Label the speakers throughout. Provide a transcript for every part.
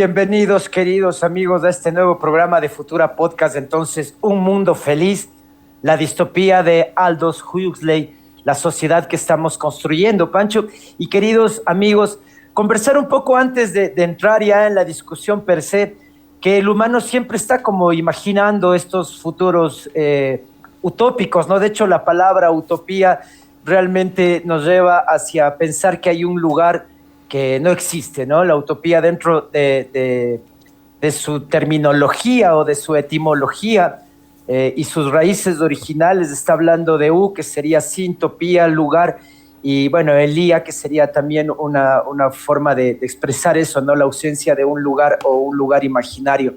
Speaker 1: Bienvenidos, queridos amigos, a este nuevo programa de Futura Podcast. Entonces, Un Mundo Feliz, la distopía de Aldous Huxley, la sociedad que estamos construyendo, Pancho. Y queridos amigos, conversar un poco antes de entrar ya en la discusión per se, que el humano siempre está como imaginando estos futuros utópicos, ¿no? De hecho, la palabra utopía realmente nos lleva hacia pensar que hay un lugar que no existe, ¿no? La utopía dentro de su terminología o de su etimología y sus raíces originales está hablando de que sería sintopía, lugar, y bueno, elía, que sería también una forma de expresar eso, ¿no? La ausencia de un lugar o un lugar imaginario.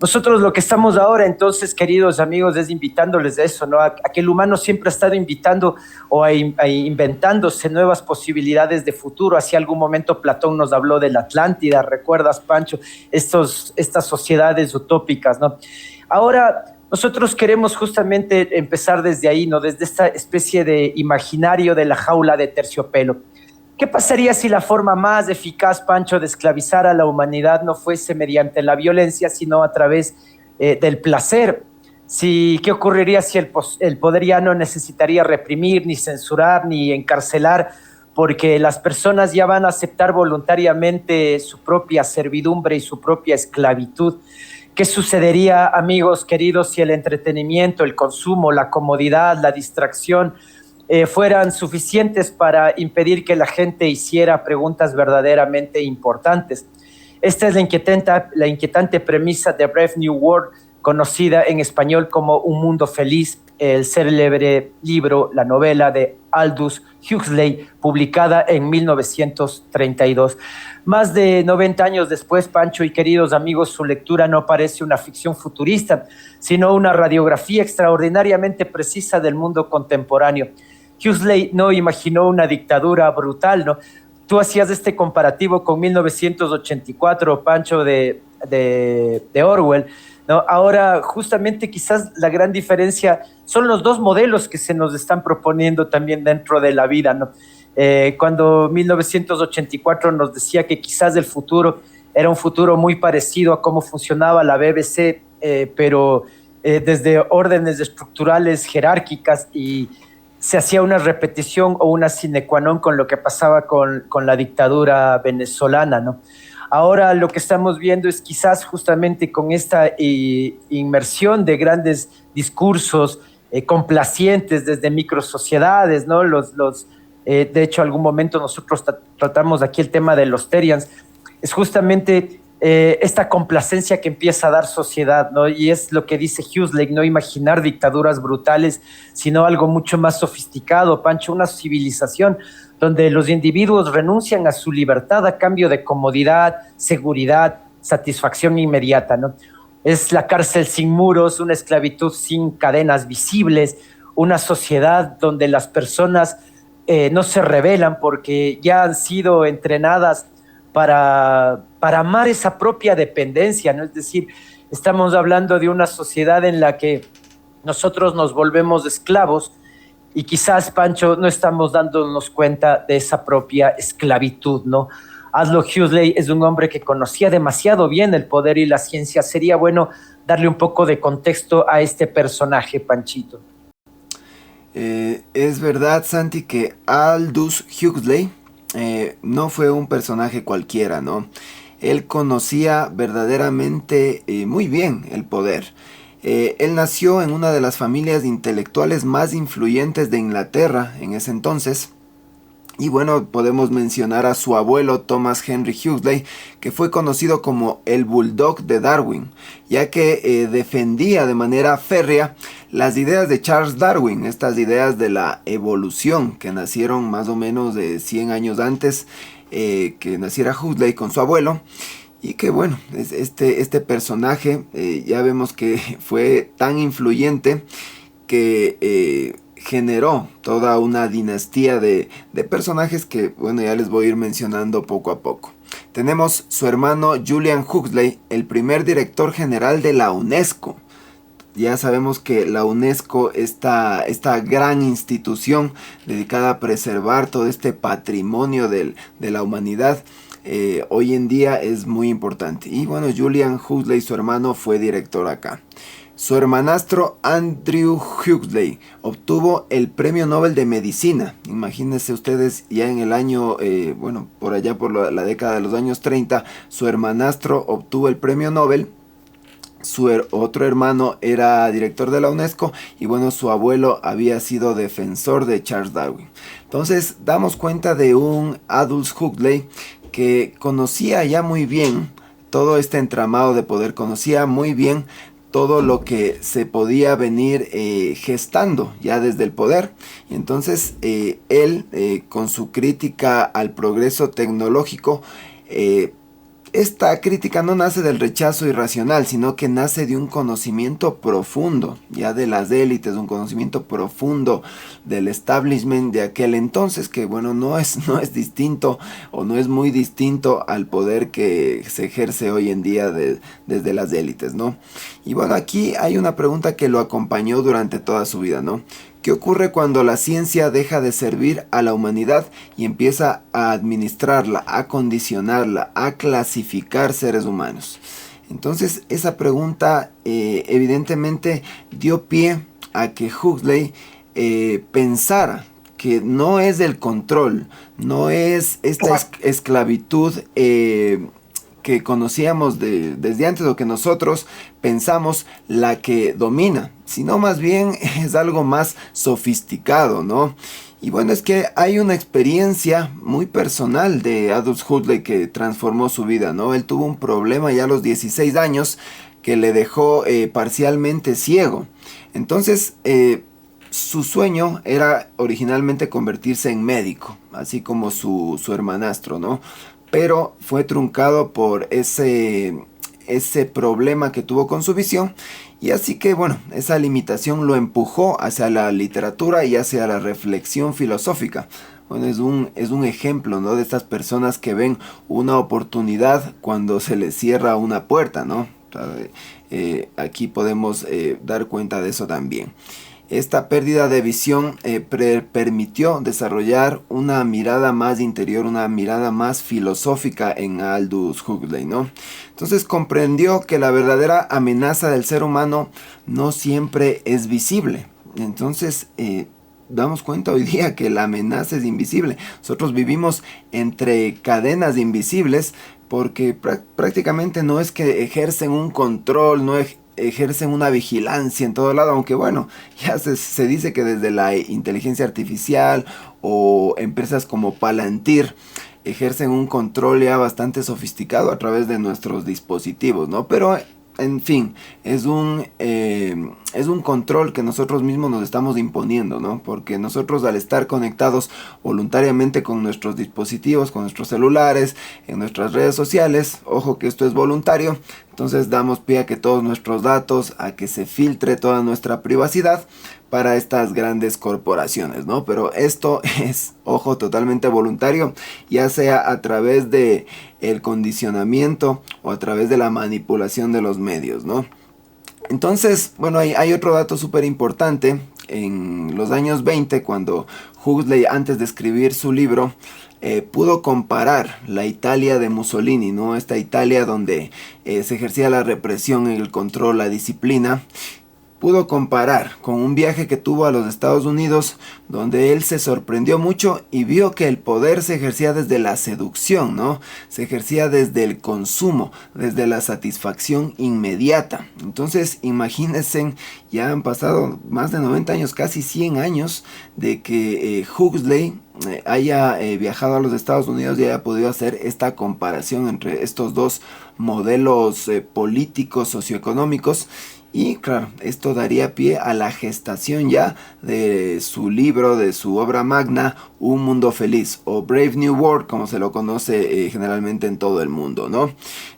Speaker 1: Nosotros lo que estamos ahora, entonces, queridos amigos, es invitándoles a eso, ¿no? A que el humano siempre ha estado invitando o a inventándose nuevas posibilidades de futuro. Hace algún momento Platón nos habló de la Atlántida, ¿recuerdas, Pancho? Estas sociedades utópicas, ¿no? Ahora, nosotros queremos justamente empezar desde ahí, ¿no? Desde esta especie de imaginario de la jaula de terciopelo. ¿Qué pasaría si la forma más eficaz, Pancho, de esclavizar a la humanidad no fuese mediante la violencia, sino a través del placer? ¿Qué ocurriría si el poder ya no necesitaría reprimir, ni censurar, ni encarcelar, porque las personas ya van a aceptar voluntariamente su propia servidumbre y su propia esclavitud? ¿Qué sucedería, amigos queridos, si el entretenimiento, el consumo, la comodidad, la distracción fueran suficientes para impedir que la gente hiciera preguntas verdaderamente importantes? Esta es la inquietante premisa de Brave New World, conocida en español como Un Mundo Feliz, el célebre libro, la novela de Aldous Huxley, publicada en 1932. Más de 90 años después, Pancho y queridos amigos, su lectura no parece una ficción futurista, sino una radiografía extraordinariamente precisa del mundo contemporáneo. Huxley no imaginó una dictadura brutal, ¿no? Tú hacías este comparativo con 1984, Pancho, de Orwell, ¿no? Ahora, justamente, quizás la gran diferencia son los dos modelos que se nos están proponiendo también dentro de la vida, ¿no? Cuando 1984 nos decía que quizás el futuro era un futuro muy parecido a cómo funcionaba la BBC, pero desde órdenes estructurales jerárquicas, y se hacía una repetición o una sine qua non con lo que pasaba con la dictadura venezolana, ¿no? Ahora lo que estamos viendo es quizás justamente con esta inmersión de grandes discursos complacientes desde microsociedades, ¿no? De hecho, algún momento nosotros tratamos aquí el tema de los Terians. Es justamente esta complacencia que empieza a dar sociedad, ¿no? Y es lo que dice Huxley, no imaginar dictaduras brutales, sino algo mucho más sofisticado, Pancho, una civilización donde los individuos renuncian a su libertad a cambio de comodidad, seguridad, satisfacción inmediata, ¿no? Es la cárcel sin muros, una esclavitud sin cadenas visibles, una sociedad donde las personas no se rebelan porque ya han sido entrenadas para amar esa propia dependencia, ¿no? Es decir, estamos hablando de una sociedad en la que nosotros nos volvemos esclavos y quizás, Pancho, no estamos dándonos cuenta de esa propia esclavitud, ¿no? Aldous Huxley es un hombre que conocía demasiado bien el poder y la ciencia. Sería bueno darle un poco de contexto a este personaje, Panchito.
Speaker 2: Es verdad, Santi, que Aldous Huxley no fue un personaje cualquiera, ¿no? Él conocía verdaderamente muy bien el poder. Él nació en una de las familias intelectuales más influyentes de Inglaterra en ese entonces. Y bueno, podemos mencionar a su abuelo Thomas Henry Huxley, que fue conocido como el Bulldog de Darwin, ya que defendía de manera férrea las ideas de Charles Darwin, estas ideas de la evolución que nacieron más o menos de 100 años antes que naciera Huxley con su abuelo. Y que bueno, este personaje ya vemos que fue tan influyente que generó toda una dinastía de personajes que, bueno, ya les voy a ir mencionando poco a poco. Tenemos su hermano Julian Huxley, el primer director general de la UNESCO. Ya sabemos que la UNESCO, esta gran institución dedicada a preservar todo este patrimonio de la humanidad, hoy en día es muy importante. Y bueno, Julian Huxley, su hermano, fue director acá. Su hermanastro Andrew Huxley obtuvo el Premio Nobel de Medicina. Imagínense ustedes, ya en el año, por allá por la década de los años 30, su hermanastro obtuvo el Premio Nobel. Su otro hermano era director de la UNESCO y bueno, su abuelo había sido defensor de Charles Darwin. Entonces damos cuenta de un Aldous Huxley que conocía ya muy bien todo este entramado de poder, conocía muy bien todo lo que se podía venir gestando ya desde el poder. Y entonces él, con su crítica al progreso tecnológico, esta crítica no nace del rechazo irracional, sino que nace de un conocimiento profundo, ya de las élites, un conocimiento profundo del establishment de aquel entonces, que bueno, no es distinto o no es muy distinto al poder que se ejerce hoy en día desde las élites, ¿no? Y bueno, aquí hay una pregunta que lo acompañó durante toda su vida, ¿no? ¿Qué ocurre cuando la ciencia deja de servir a la humanidad y empieza a administrarla, a condicionarla, a clasificar seres humanos? Entonces esa pregunta evidentemente dio pie a que Huxley pensara que no es el control, no es esta esclavitud que conocíamos desde antes o que nosotros pensamos la que domina, sino más bien es algo más sofisticado, ¿no? Y bueno, es que hay una experiencia muy personal de Aldous Huxley que transformó su vida, ¿no? Él tuvo un problema ya a los 16 años que le dejó parcialmente ciego. Entonces, su sueño era originalmente convertirse en médico, así como su hermanastro, ¿no? Pero fue truncado por ese problema que tuvo con su visión. Y así que bueno, esa limitación lo empujó hacia la literatura y hacia la reflexión filosófica. Bueno, es un ejemplo, ¿no? De estas personas que ven una oportunidad cuando se les cierra una puerta, ¿no? Aquí podemos dar cuenta de eso también. Esta pérdida de visión permitió desarrollar una mirada más interior, una mirada más filosófica en Aldous Huxley, ¿no? Entonces comprendió que la verdadera amenaza del ser humano no siempre es visible. Entonces damos cuenta hoy día que la amenaza es invisible. Nosotros vivimos entre cadenas invisibles porque prácticamente no es que ejercen un control, no ejercen una vigilancia en todo lado, aunque bueno, ya se dice que desde la inteligencia artificial o empresas como Palantir ejercen un control ya bastante sofisticado a través de nuestros dispositivos, ¿no? Pero en fin, es un control que nosotros mismos nos estamos imponiendo, ¿no? Porque nosotros al estar conectados voluntariamente con nuestros dispositivos, con nuestros celulares, en nuestras redes sociales, ojo que esto es voluntario, entonces damos pie a que todos nuestros datos, a que se filtre toda nuestra privacidad para estas grandes corporaciones, ¿no? Pero esto es, ojo, totalmente voluntario, ya sea a través de el condicionamiento o a través de la manipulación de los medios, ¿no? Entonces, bueno, hay otro dato súper importante. En los años 20, cuando Huxley, antes de escribir su libro, pudo comparar la Italia de Mussolini, ¿no? Esta Italia donde se ejercía la represión, el control, la disciplina. Pudo comparar con un viaje que tuvo a los Estados Unidos, donde él se sorprendió mucho y vio que el poder se ejercía desde la seducción, ¿no? Se ejercía desde el consumo, desde la satisfacción inmediata. Entonces, imagínense, ya han pasado más de 90 años, casi 100 años, de que Huxley haya viajado a los Estados Unidos y haya podido hacer esta comparación entre estos dos modelos políticos, socioeconómicos. Y claro, esto daría pie a la gestación ya de su libro, de su obra magna, Un Mundo Feliz, o Brave New World, como se lo conoce generalmente en todo el mundo, ¿no?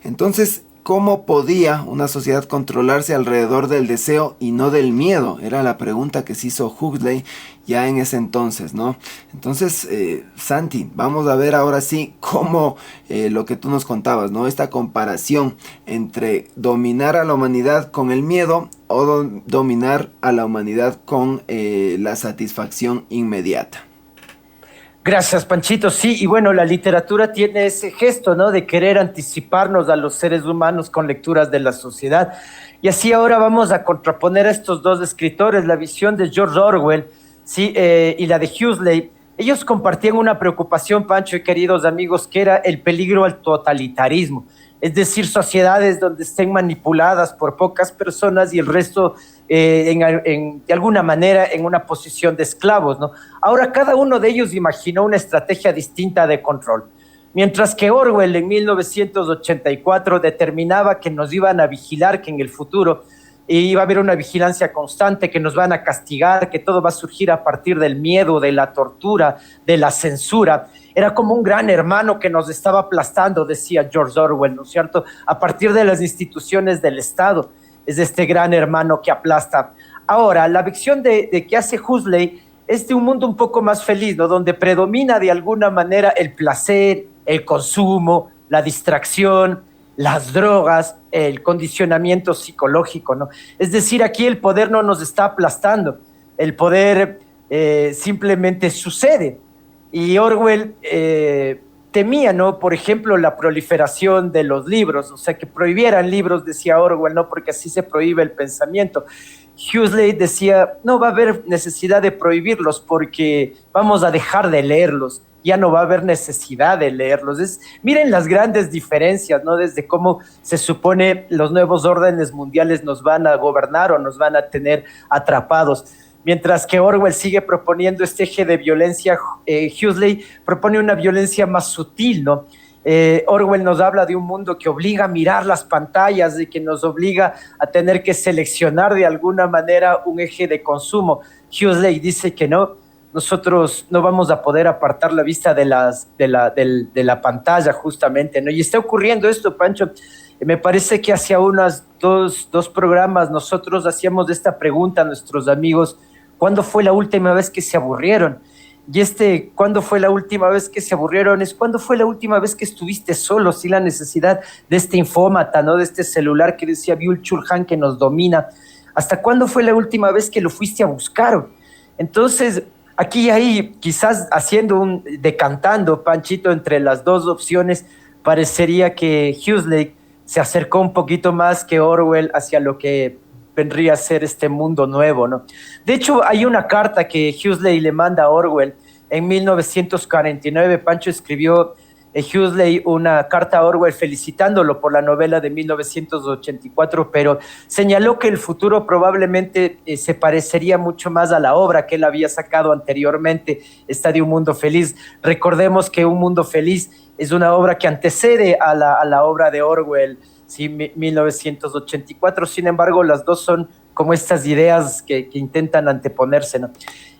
Speaker 2: Entonces, ¿cómo podía una sociedad controlarse alrededor del deseo y no del miedo? Era la pregunta que se hizo Huxley ya en ese entonces, ¿no? Entonces, Santi, vamos a ver ahora sí cómo lo que tú nos contabas, ¿no? Esta comparación entre dominar a la humanidad con el miedo o dominar a la humanidad con la satisfacción inmediata.
Speaker 1: Gracias, Panchito. Sí, y bueno, la literatura tiene ese gesto, ¿no? De querer anticiparnos a los seres humanos con lecturas de la sociedad. Y así ahora vamos a contraponer a estos dos escritores, la visión de George Orwell, sí, y la de Huxley. Ellos compartían una preocupación, Pancho y queridos amigos, que era el peligro al totalitarismo, es decir, sociedades donde estén manipuladas por pocas personas y el resto de alguna manera en una posición de esclavos, ¿no? Ahora cada uno de ellos imaginó una estrategia distinta de control. Mientras que Orwell en 1984 determinaba que nos iban a vigilar, que en el futuro iba a haber una vigilancia constante, que nos van a castigar, que todo va a surgir a partir del miedo, de la tortura, de la censura. Era como un gran hermano que nos estaba aplastando, decía George Orwell, ¿no es cierto? A partir de las instituciones del Estado, es este gran hermano que aplasta. Ahora, la visión de que hace Huxley es de un mundo un poco más feliz, ¿no? Donde predomina de alguna manera el placer, el consumo, la distracción, las drogas, el condicionamiento psicológico, ¿no? Es decir, aquí el poder no nos está aplastando, el poder simplemente sucede. Y Orwell temía, ¿no? Por ejemplo, la proliferación de los libros, o sea, que prohibieran libros, decía Orwell, ¿no? Porque así se prohíbe el pensamiento. Huxley decía, no va a haber necesidad de prohibirlos porque vamos a dejar de leerlos, ya no va a haber necesidad de leerlos. Miren las grandes diferencias, ¿no? Desde cómo se supone los nuevos órdenes mundiales nos van a gobernar o nos van a tener atrapados. Mientras que Orwell sigue proponiendo este eje de violencia, Huxley propone una violencia más sutil, ¿no? Orwell nos habla de un mundo que obliga a mirar las pantallas y que nos obliga a tener que seleccionar de alguna manera un eje de consumo. Huxley dice que no, nosotros no vamos a poder apartar la vista de la pantalla justamente, ¿no? Y está ocurriendo esto, Pancho. Me parece que hace unos dos programas nosotros hacíamos esta pregunta a nuestros amigos: ¿cuándo fue la última vez que se aburrieron? Y ¿cuándo fue la última vez que se aburrieron? Es ¿cuándo fue la última vez que estuviste solo, sin la necesidad de este infómata, ¿no? De este celular que decía Byung-Chul Han que nos domina. ¿Hasta cuándo fue la última vez que lo fuiste a buscar? Entonces, aquí y ahí, quizás decantando, Panchito, entre las dos opciones, parecería que Huxley se acercó un poquito más que Orwell hacia lo que vendría a ser este mundo nuevo, ¿no? De hecho, hay una carta que Huxley le manda a Orwell en 1949. Pancho escribió Huxley una carta a Orwell felicitándolo por la novela de 1984, pero señaló que el futuro probablemente se parecería mucho más a la obra que él había sacado anteriormente, esta de Un Mundo Feliz. Recordemos que Un Mundo Feliz es una obra que antecede a la obra de Orwell, sí, 1984. Sin embargo, las dos son como estas ideas que intentan anteponerse, ¿no?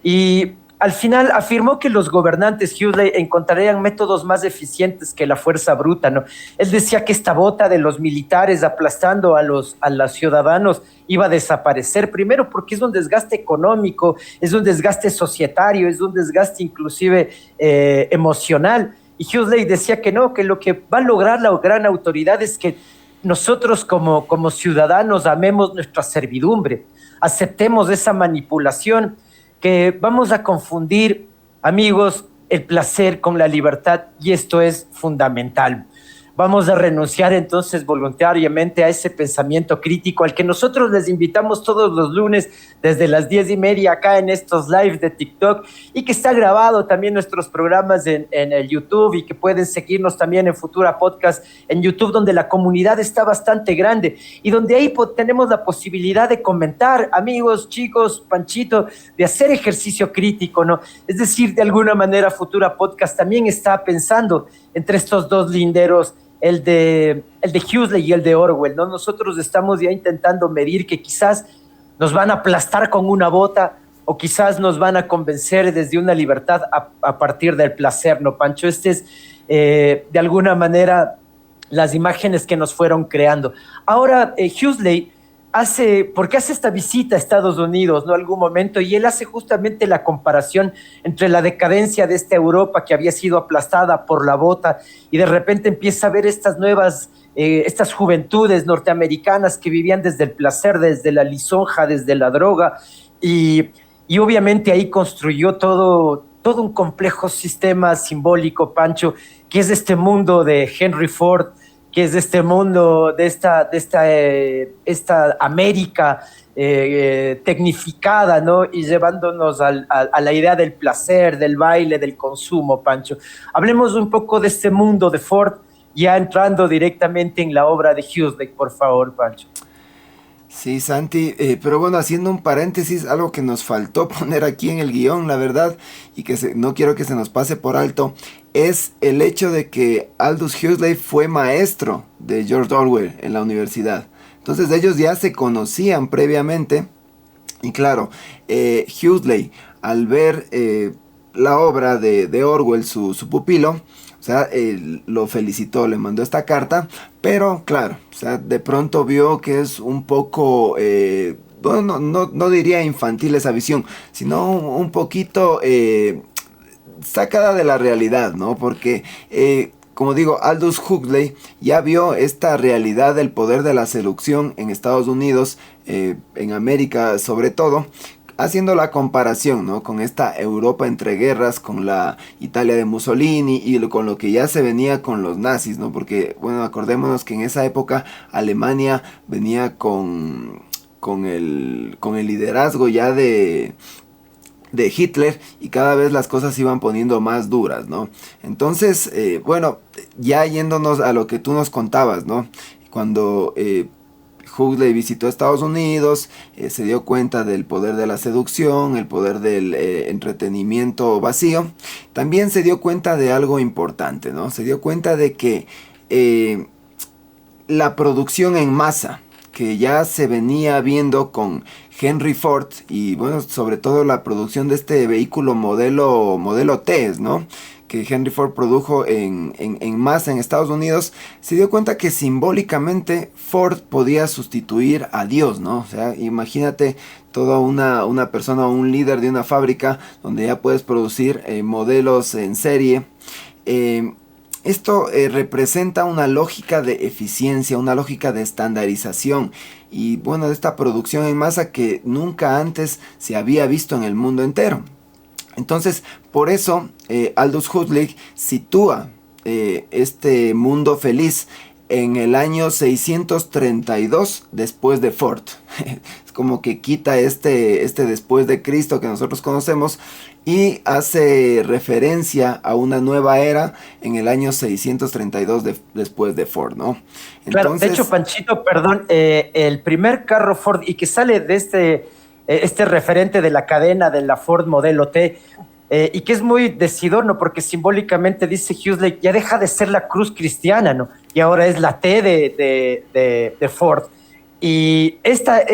Speaker 1: Y al final afirmó que los gobernantes, Huxley, encontrarían métodos más eficientes que la fuerza bruta, ¿no? Él decía que esta bota de los militares aplastando a los ciudadanos iba a desaparecer, primero porque es un desgaste económico, es un desgaste societario, es un desgaste inclusive emocional. Y Huxley decía que no, que lo que va a lograr la gran autoridad es que nosotros como ciudadanos amemos nuestra servidumbre, aceptemos esa manipulación, que vamos a confundir, amigos, el placer con la libertad, y esto es fundamental. Vamos a renunciar entonces voluntariamente a ese pensamiento crítico al que nosotros les invitamos todos los lunes desde las 10:30 acá en estos lives de TikTok, y que está grabado también nuestros programas en el YouTube, y que pueden seguirnos también en Futura Podcast en YouTube, donde la comunidad está bastante grande y donde ahí tenemos la posibilidad de comentar, amigos, chicos, Panchito, de hacer ejercicio crítico, ¿no? Es decir, de alguna manera Futura Podcast también está pensando entre estos dos linderos, el de Huxley y el de Orwell, ¿no? Nosotros estamos ya intentando medir que quizás nos van a aplastar con una bota, o quizás nos van a convencer desde una libertad a partir del placer, ¿no, Pancho? Es de alguna manera las imágenes que nos fueron creando. Ahora, Huxley porque hace esta visita a Estados Unidos, ¿no? Algún momento, y él hace justamente la comparación entre la decadencia de esta Europa que había sido aplastada por la bota, y de repente empieza a ver estas nuevas, estas juventudes norteamericanas que vivían desde el placer, desde la lisonja, desde la droga, y obviamente ahí construyó todo todo un complejo sistema simbólico, Pancho, que es este mundo de Henry Ford, que es este mundo de esta América tecnificada, ¿no? Y llevándonos a la idea del placer, del baile, del consumo, Pancho. Hablemos un poco de este mundo de Ford, ya entrando directamente en la obra de Huxley, por favor, Pancho.
Speaker 2: Sí, Santi, pero bueno, haciendo un paréntesis, algo que nos faltó poner aquí en el guión, la verdad, y que no quiero que se nos pase por alto, es el hecho de que Aldous Huxley fue maestro de George Orwell en la universidad. Entonces ellos ya se conocían previamente, y claro, Huxley, al ver la obra de Orwell, su pupilo, o sea, lo felicitó, le mandó esta carta, pero claro, o sea, de pronto vio que es un poco, bueno, no diría infantil esa visión, sino un poquito sacada de la realidad, ¿no? Porque, como digo, Aldous Huxley ya vio esta realidad del poder de la seducción en Estados Unidos, en América sobre todo, haciendo la comparación, ¿no? Con esta Europa entre guerras, con la Italia de Mussolini y con lo que ya se venía con los nazis, ¿no? Porque, bueno, acordémonos que en esa época Alemania venía con el liderazgo ya de Hitler, y cada vez las cosas se iban poniendo más duras, ¿no? Entonces, bueno, ya yéndonos a lo que tú nos contabas, ¿no? Cuando Huxley visitó Estados Unidos, se dio cuenta del poder de la seducción, el poder del entretenimiento vacío. También se dio cuenta de algo importante, ¿no? Se dio cuenta de que la producción en masa, que ya se venía viendo con Henry Ford, y bueno, sobre todo la producción de este vehículo modelo T, ¿no? Que Henry Ford produjo en masa en Estados Unidos, se dio cuenta que simbólicamente Ford podía sustituir a Dios, ¿no? O sea, imagínate toda una persona o un líder de una fábrica donde ya puedes producir modelos en serie. Esto representa una lógica de eficiencia, una lógica de estandarización y bueno, de esta producción en masa que nunca antes se había visto en el mundo entero. Entonces, por eso Aldous Huxley sitúa este mundo feliz en el año 632 después de Ford. Es como que quita este después de Cristo que nosotros conocemos y hace referencia a una nueva era en el año 632 después de Ford, ¿no? Entonces,
Speaker 1: claro, de hecho, Panchito, perdón, el primer carro Ford y que sale de este referente de la cadena de la Ford Modelo T, y que es muy decidor, ¿no? Porque simbólicamente dice Huxley, ya deja de ser la cruz cristiana, ¿no? Y ahora es la T de Ford. Y esta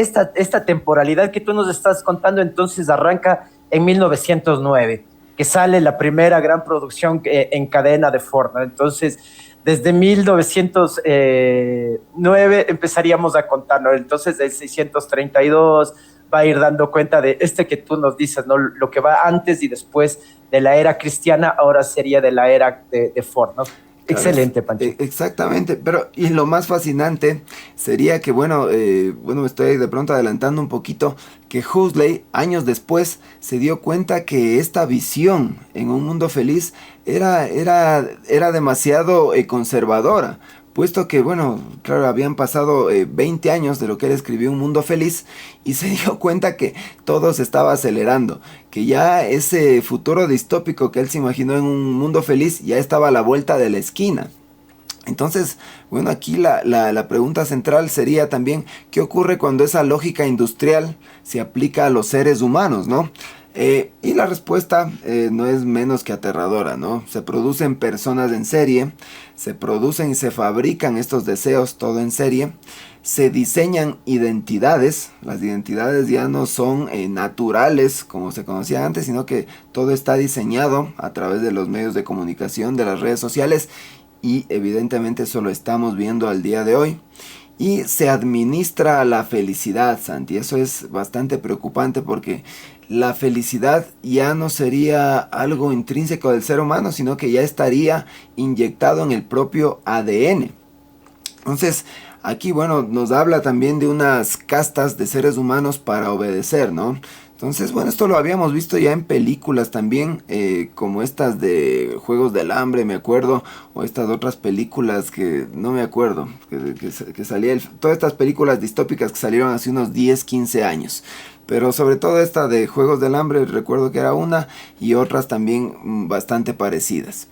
Speaker 1: temporalidad que tú nos estás contando entonces arranca en 1909, que sale la primera gran producción en cadena de Ford, ¿no? Entonces, desde 1909 empezaríamos a contar, ¿no? Entonces, el 632 va a ir dando cuenta de que tú nos dices, ¿no? Lo que va antes y después de la era cristiana, ahora sería de la era de Ford, ¿no? Claro, excelente, Panchito.
Speaker 2: Exactamente, pero y lo más fascinante sería que, bueno, me estoy de pronto adelantando un poquito, que Huxley, años después, se dio cuenta que esta visión en un mundo feliz era demasiado conservadora, puesto que, bueno, claro, habían pasado 20 años de lo que él escribió Un Mundo Feliz, y se dio cuenta que todo se estaba acelerando, que ya ese futuro distópico que él se imaginó en Un Mundo Feliz ya estaba a la vuelta de la esquina. Entonces, bueno, aquí la pregunta central sería también, ¿qué ocurre cuando esa lógica industrial se aplica a los seres humanos, ¿no? Y la respuesta no es menos que aterradora, ¿no? Se producen personas en serie, se producen y se fabrican estos deseos todo en serie, se diseñan identidades, las identidades ya no son naturales como se conocía antes, sino que todo está diseñado a través de los medios de comunicación, de las redes sociales, y evidentemente eso lo estamos viendo al día de hoy. Y se administra la felicidad, Santi. Eso es bastante preocupante porque la felicidad ya no sería algo intrínseco del ser humano, sino que ya estaría inyectado en el propio ADN. Entonces, aquí, bueno, nos habla también de unas castas de seres humanos para obedecer, ¿no? Entonces, bueno, esto lo habíamos visto ya en películas también, como estas de Juegos del Hambre, me acuerdo, o estas otras películas que no me acuerdo, que salía, todas estas películas distópicas que salieron hace unos 10, 15 años. Pero sobre todo esta de Juegos del Hambre, recuerdo que era una y otras también bastante parecidas.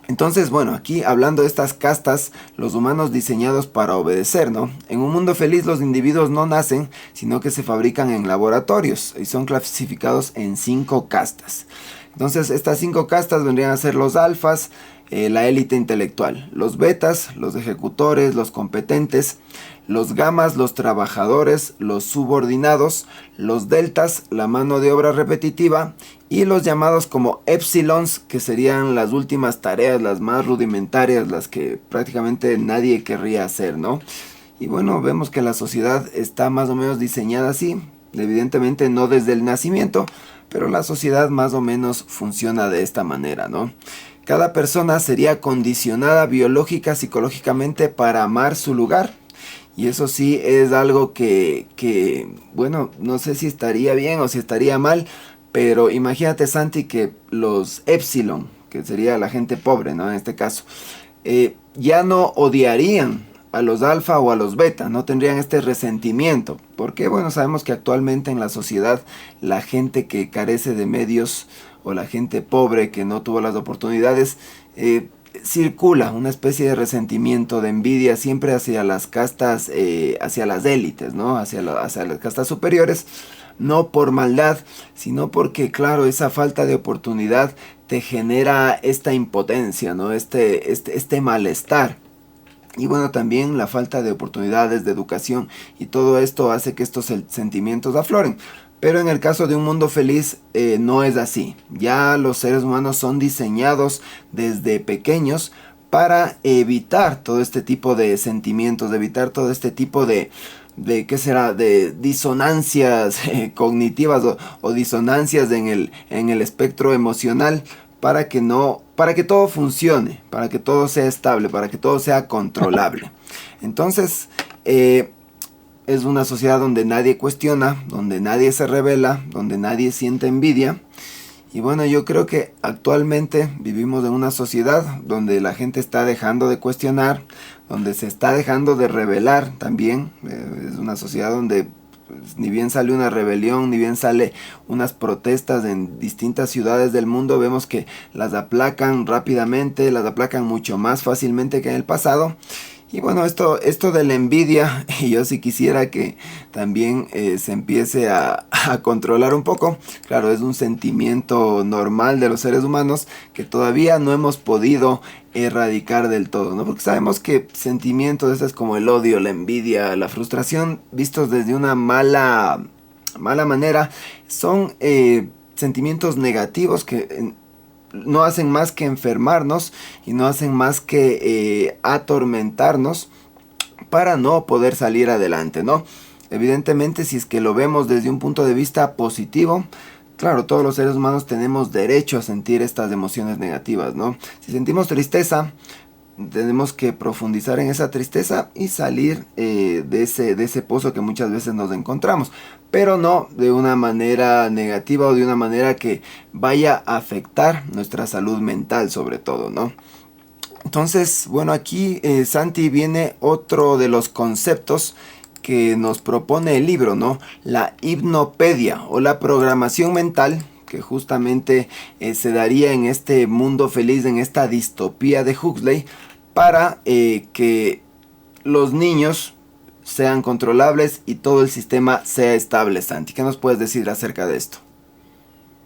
Speaker 2: Entonces, bueno, aquí hablando de estas castas, los humanos diseñados para obedecer, ¿no? En un mundo feliz los individuos no nacen, sino que se fabrican en laboratorios y son clasificados en 5 castas. Entonces, estas 5 castas vendrían a ser los alfas, la élite intelectual, los betas, los ejecutores, los competentes, los gamas, los trabajadores, los subordinados, los deltas, la mano de obra repetitiva, y los llamados como epsilons, que serían las últimas tareas, las más rudimentarias, las que prácticamente nadie querría hacer, ¿no? Y bueno, vemos que la sociedad está más o menos diseñada así, evidentemente no desde el nacimiento, pero la sociedad más o menos funciona de esta manera, ¿no? Cada persona sería condicionada biológica, psicológicamente para amar su lugar. Y eso sí es algo que, bueno, no sé si estaría bien o si estaría mal, pero imagínate, Santi, que los epsilon, que sería la gente pobre, ¿no? En este caso, ya no odiarían a los alfa o a los beta, no tendrían este resentimiento, porque bueno, sabemos que actualmente en la sociedad la gente que carece de medios o la gente pobre que no tuvo las oportunidades, circula una especie de resentimiento, de envidia siempre hacia las castas, hacia las élites, ¿no? Hacia las castas superiores, no por maldad, sino porque, claro, esa falta de oportunidad te genera esta impotencia, ¿no? Este malestar. Y bueno, también la falta de oportunidades, de educación, y todo esto hace que estos sentimientos afloren. Pero en el caso de un mundo feliz no es así. Ya los seres humanos son diseñados desde pequeños para evitar todo este tipo de sentimientos, de evitar todo este tipo ¿qué será? De disonancias cognitivas o disonancias en el espectro emocional, para que todo funcione, para que todo sea estable, para que todo sea controlable. Entonces, es una sociedad donde nadie cuestiona, donde nadie se rebela, donde nadie siente envidia. Y bueno, yo creo que actualmente vivimos en una sociedad donde la gente está dejando de cuestionar, donde se está dejando de rebelar también. Es una sociedad donde pues, ni bien sale una rebelión, ni bien sale unas protestas en distintas ciudades del mundo, vemos que las aplacan rápidamente, las aplacan mucho más fácilmente que en el pasado. Y bueno, esto de la envidia, yo sí quisiera que también se empiece a controlar un poco. Claro, es un sentimiento normal de los seres humanos que todavía no hemos podido erradicar del todo, ¿no? Porque sabemos que sentimientos estos como el odio, la envidia, la frustración, vistos desde una mala manera, son sentimientos negativos que no hacen más que enfermarnos y no hacen más que atormentarnos para no poder salir adelante, ¿no? Evidentemente, si es que lo vemos desde un punto de vista positivo, claro, todos los seres humanos tenemos derecho a sentir estas emociones negativas, ¿no? Si sentimos tristeza, tenemos que profundizar en esa tristeza y salir de ese pozo que muchas veces nos encontramos, pero no de una manera negativa o de una manera que vaya a afectar nuestra salud mental sobre todo, ¿no? Entonces, bueno, aquí Santi, viene otro de los conceptos que nos propone el libro, ¿no? La hipnopedia o la programación mental, que justamente se daría en este mundo feliz, en esta distopía de Huxley, para que los niños sean controlables y todo el sistema sea estable. Santi, ¿qué nos puedes decir acerca de esto?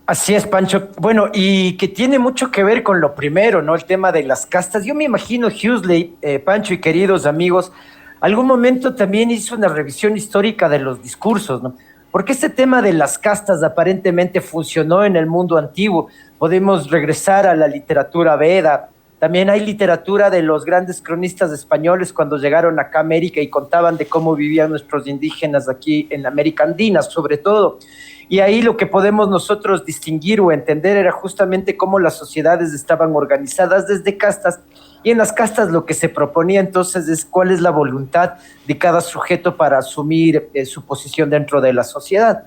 Speaker 1: Así es, Pancho. Bueno, y que tiene mucho que ver con lo primero, ¿no? El tema de las castas. Yo me imagino Huxley, Pancho y queridos amigos, algún momento también hizo una revisión histórica de los discursos, ¿no? Porque este tema de las castas aparentemente funcionó en el mundo antiguo. Podemos regresar a la literatura Veda. También hay literatura de los grandes cronistas españoles cuando llegaron acá a América y contaban de cómo vivían nuestros indígenas aquí en América Andina, sobre todo. Y ahí lo que podemos nosotros distinguir o entender era justamente cómo las sociedades estaban organizadas desde castas, y en las castas lo que se proponía entonces es cuál es la voluntad de cada sujeto para asumir su posición dentro de la sociedad.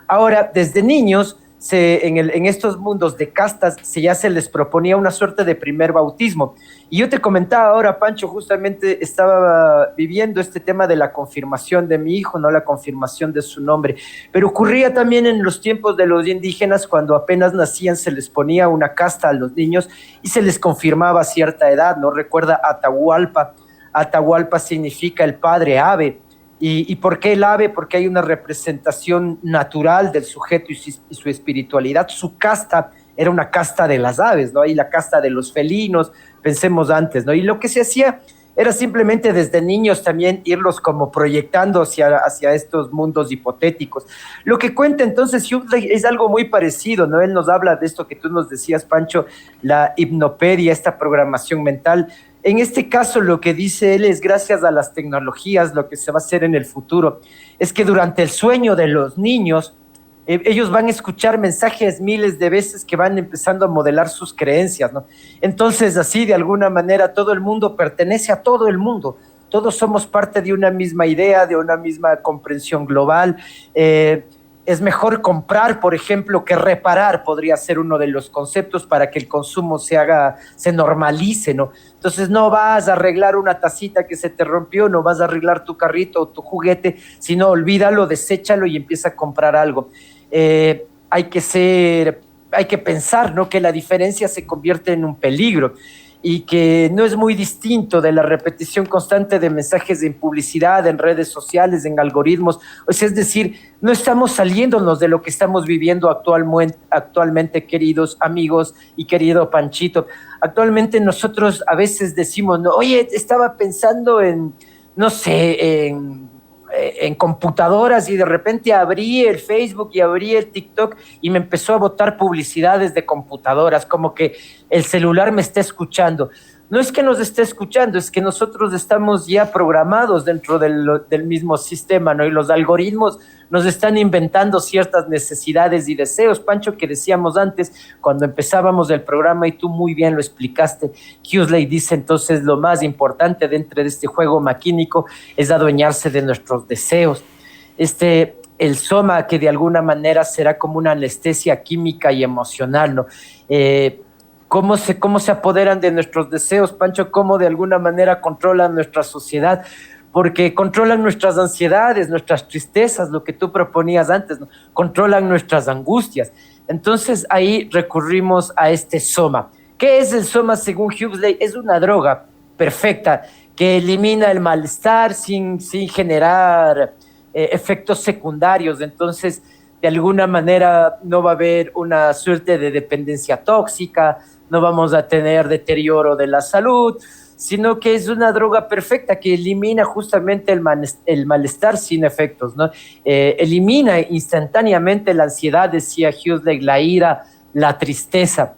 Speaker 1: Ahora, desde niños, en estos mundos de castas, ya se les proponía una suerte de primer bautismo. Y yo te comentaba ahora, Pancho, justamente estaba viviendo este tema de la confirmación de mi hijo, no la confirmación de su nombre. Pero ocurría también en los tiempos de los indígenas, cuando apenas nacían, se les ponía una casta a los niños y se les confirmaba cierta edad, ¿no? Recuerda Atahualpa. Atahualpa significa el padre ave. ¿Y por qué el ave? Porque hay una representación natural del sujeto y su espiritualidad. Su casta era una casta de las aves, ¿no? Hay la casta de los felinos, pensemos antes, ¿no? Y lo que se hacía era simplemente desde niños también irlos como proyectando hacia estos mundos hipotéticos. Lo que cuenta entonces Huxley es algo muy parecido, ¿no? Él nos habla de esto que tú nos decías, Pancho, la hipnopedia, esta programación mental. En este caso, lo que dice él es, gracias a las tecnologías, lo que se va a hacer en el futuro, es que durante el sueño de los niños, ellos van a escuchar mensajes miles de veces que van empezando a modelar sus creencias, ¿no? Entonces, así, de alguna manera, todo el mundo pertenece a todo el mundo. Todos somos parte de una misma idea, de una misma comprensión global. Es mejor comprar, por ejemplo, que reparar, podría ser uno de los conceptos para que el consumo se normalice, ¿no? Entonces no vas a arreglar una tacita que se te rompió, no vas a arreglar tu carrito o tu juguete, sino olvídalo, deséchalo y empieza a comprar algo. Hay que pensar, ¿no? Que la diferencia se convierte en un peligro y que no es muy distinto de la repetición constante de mensajes en publicidad, en redes sociales, en algoritmos. O sea, es decir, no estamos saliéndonos de lo que estamos viviendo actualmente, queridos amigos y querido Panchito. Actualmente nosotros a veces decimos, no, oye, estaba pensando en, no sé, en computadoras y de repente abrí el Facebook y abrí el TikTok y me empezó a botar publicidades de computadoras, como que el celular me está escuchando. No es que nos esté escuchando, es que nosotros estamos ya programados dentro del mismo sistema, ¿no? Y los algoritmos nos están inventando ciertas necesidades y deseos, Pancho, que decíamos antes cuando empezábamos el programa y tú muy bien lo explicaste. Huxley dice entonces lo más importante dentro de este juego maquínico es adueñarse de nuestros deseos. El soma que de alguna manera será como una anestesia química y emocional, ¿no? ¿Cómo se apoderan de nuestros deseos, Pancho? ¿Cómo de alguna manera controlan nuestra sociedad? Porque controlan nuestras ansiedades, nuestras tristezas, lo que tú proponías antes, ¿no? Controlan nuestras angustias. Entonces ahí recurrimos a este soma. ¿Qué es el soma según Huxley? Es una droga perfecta que elimina el malestar sin generar efectos secundarios. Entonces, de alguna manera no va a haber una suerte de dependencia tóxica, no vamos a tener deterioro de la salud, sino que es una droga perfecta que elimina justamente el malestar sin efectos, ¿no? Elimina instantáneamente la ansiedad, decía Huxley, la ira, la tristeza.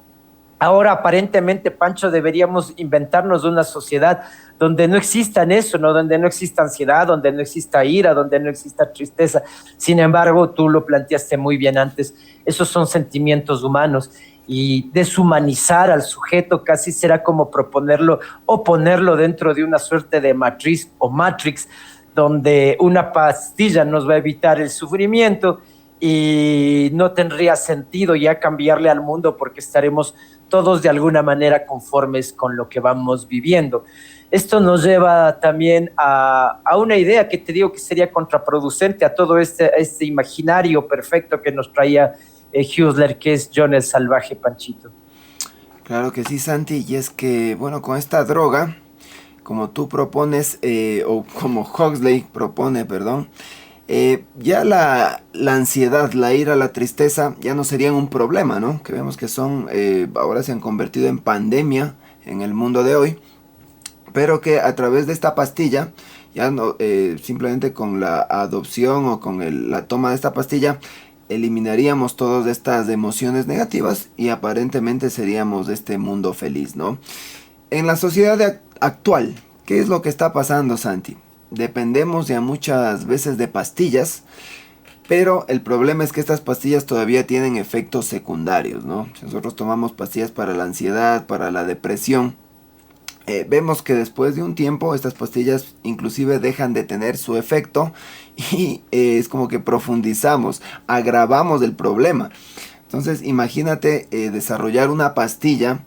Speaker 1: Ahora, aparentemente, Pancho, deberíamos inventarnos una sociedad donde no existan eso, ¿no? Donde no exista ansiedad, donde no exista ira, donde no exista tristeza. Sin embargo, tú lo planteaste muy bien antes, esos son sentimientos humanos y deshumanizar al sujeto casi será como proponerlo o ponerlo dentro de una suerte de matriz o matrix, donde una pastilla nos va a evitar el sufrimiento y no tendría sentido ya cambiarle al mundo porque estaremos todos de alguna manera conformes con lo que vamos viviendo. Esto nos lleva también a una idea que te digo que sería contraproducente a todo este imaginario perfecto que nos traía Huxley, que es John el Salvaje, Panchito.
Speaker 2: Claro que sí, Santi, y es que, bueno, con esta droga, como tú propones, o como Huxley propone, perdón, ya la ansiedad, la ira, la tristeza ya no serían un problema, ¿no? Que vemos que ahora se han convertido en pandemia en el mundo de hoy, pero que a través de esta pastilla, ya no, simplemente con la adopción o con la toma de esta pastilla, eliminaríamos todas estas emociones negativas y aparentemente seríamos de este mundo feliz, ¿no? En la sociedad actual, ¿qué es lo que está pasando, Santi? Dependemos ya muchas veces de pastillas, pero el problema es que estas pastillas todavía tienen efectos secundarios, ¿no? Si nosotros tomamos pastillas para la ansiedad, para la depresión, vemos que después de un tiempo estas pastillas inclusive dejan de tener su efecto y es como que profundizamos, agravamos el problema. Entonces imagínate desarrollar una pastilla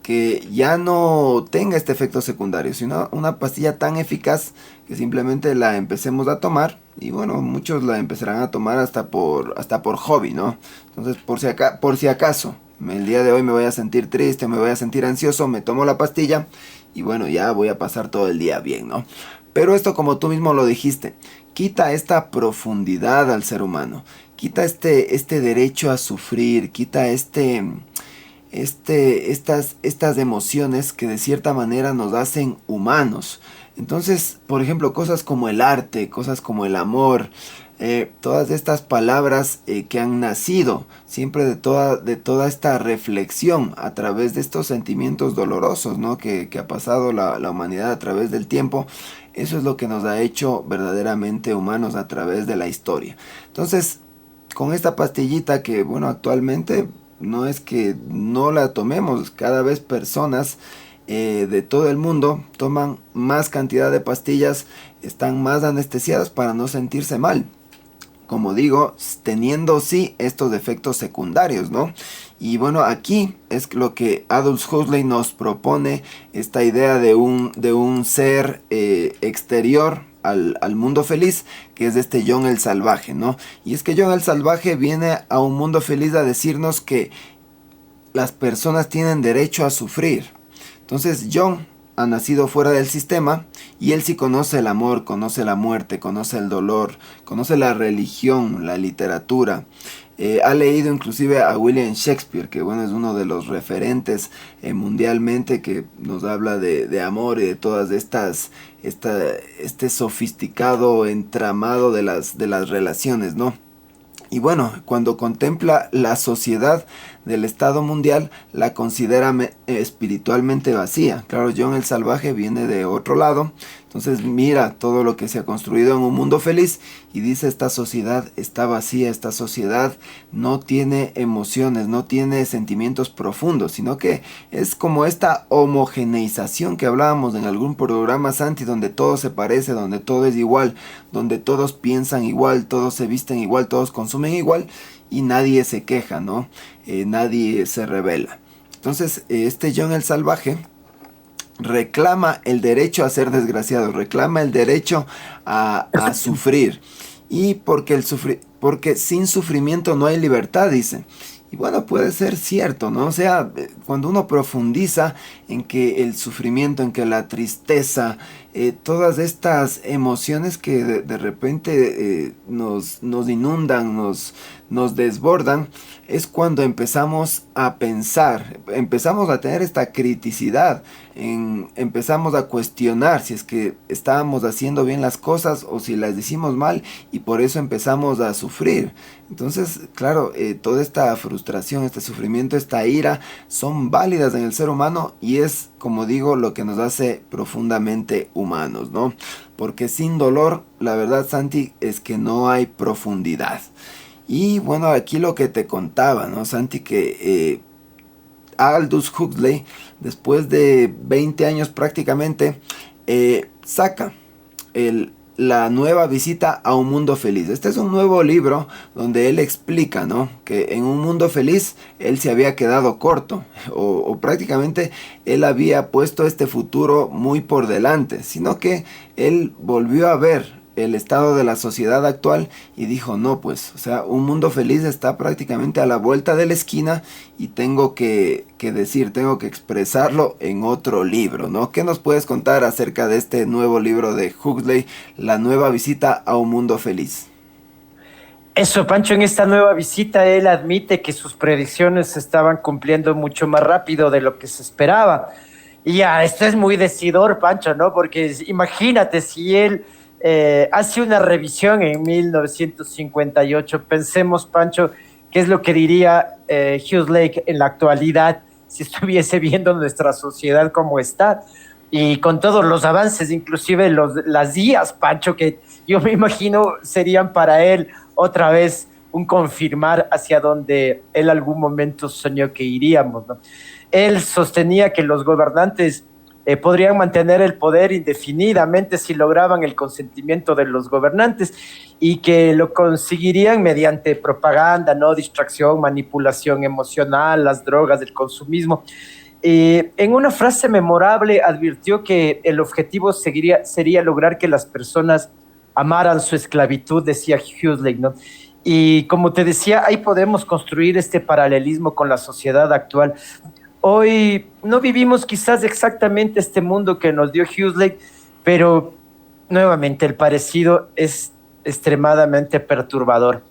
Speaker 2: que ya no tenga este efecto secundario, sino una pastilla tan eficaz que simplemente la empecemos a tomar. Y bueno, muchos la empezarán a tomar hasta por hobby, ¿no? Entonces por si acaso el día de hoy me voy a sentir triste, me voy a sentir ansioso, me tomo la pastilla y bueno, ya voy a pasar todo el día bien, ¿no? Pero esto, como tú mismo lo dijiste, quita esta profundidad al ser humano, quita este derecho a sufrir, quita estas emociones que de cierta manera nos hacen humanos. Entonces, por ejemplo, cosas como el arte, cosas como el amor, todas estas palabras que han nacido siempre de toda esta reflexión a través de estos sentimientos dolorosos, ¿no? que ha pasado la humanidad a través del tiempo. Eso es lo que nos ha hecho verdaderamente humanos a través de la historia. Entonces, con esta pastillita que, bueno, actualmente no es que no la tomemos, cada vez personas de todo el mundo toman más cantidad de pastillas, están más anestesiadas para no sentirse mal. Como digo, teniendo sí estos efectos secundarios, ¿no? Y bueno, aquí es lo que Aldous Huxley nos propone, esta idea de un ser exterior al mundo feliz, que es este John el Salvaje, ¿no? Y es que John el Salvaje viene a un mundo feliz a decirnos que las personas tienen derecho a sufrir. Entonces John ha nacido fuera del sistema y él sí conoce el amor, conoce la muerte, conoce el dolor, conoce la religión, la literatura. Ha leído inclusive a William Shakespeare, que bueno, es uno de los referentes mundialmente, que nos habla de amor y de todas este sofisticado entramado de las relaciones, ¿no? Y bueno, cuando contempla la sociedad del Estado mundial, la considera espiritualmente vacía. Claro, John el Salvaje viene de otro lado, entonces mira todo lo que se ha construido en un mundo feliz y dice: esta sociedad está vacía, esta sociedad no tiene emociones, no tiene sentimientos profundos, sino que es como esta homogeneización que hablábamos en algún programa, Santi, donde todo se parece, donde todo es igual, donde todos piensan igual, todos se visten igual, todos consumen igual y nadie se queja, ¿no? Nadie se rebela. Entonces este John el Salvaje reclama el derecho a ser desgraciado, reclama el derecho a sufrir. Y porque sin sufrimiento no hay libertad, dice. Y bueno, puede ser cierto, ¿no? O sea, cuando uno profundiza en que el sufrimiento, en que la tristeza, todas estas emociones que de repente nos inundan, nos desbordan, es cuando empezamos a pensar, empezamos a tener esta criticidad, empezamos a cuestionar si es que estábamos haciendo bien las cosas o si las hicimos mal, y por eso empezamos a sufrir. Entonces, claro, toda esta frustración, este sufrimiento, esta ira son válidas en el ser humano y es, como digo, lo que nos hace profundamente humanos, ¿no? Porque sin dolor, la verdad, Santi, es que no hay profundidad. Y bueno, aquí lo que te contaba, ¿no, Santi? Que Aldous Huxley, después de 20 años prácticamente, saca la nueva visita a un mundo feliz. Este es un nuevo libro donde él explica, ¿no?, que en un mundo feliz él se había quedado corto o prácticamente él había puesto este futuro muy por delante, sino que él volvió a ver el estado de la sociedad actual y dijo: no, pues, o sea, un mundo feliz está prácticamente a la vuelta de la esquina y tengo que tengo que expresarlo en otro libro, ¿no? ¿Qué nos puedes contar acerca de este nuevo libro de Huxley, La nueva visita a un mundo feliz?
Speaker 1: Eso, Pancho, en esta nueva visita él admite que sus predicciones se estaban cumpliendo mucho más rápido de lo que se esperaba. Y ya, esto es muy decidor, Pancho, ¿no? Porque imagínate si él hace una revisión en 1958. Pensemos, Pancho, qué es lo que diría Huxley en la actualidad si estuviese viendo nuestra sociedad como está y con todos los avances, inclusive las IAs, Pancho, que yo me imagino serían para él otra vez un confirmar hacia donde él algún momento soñó que iríamos, ¿no? Él sostenía que los gobernantes podrían mantener el poder indefinidamente si lograban el consentimiento de los gobernantes y que lo conseguirían mediante propaganda, ¿no? Distracción, manipulación emocional, las drogas, el consumismo. En una frase memorable advirtió que el objetivo sería lograr que las personas amaran su esclavitud, decía Huxley, ¿no? Y como te decía, ahí podemos construir este paralelismo con la sociedad actual. Hoy no vivimos quizás exactamente este mundo que nos dio Huxley, pero nuevamente el parecido es extremadamente perturbador.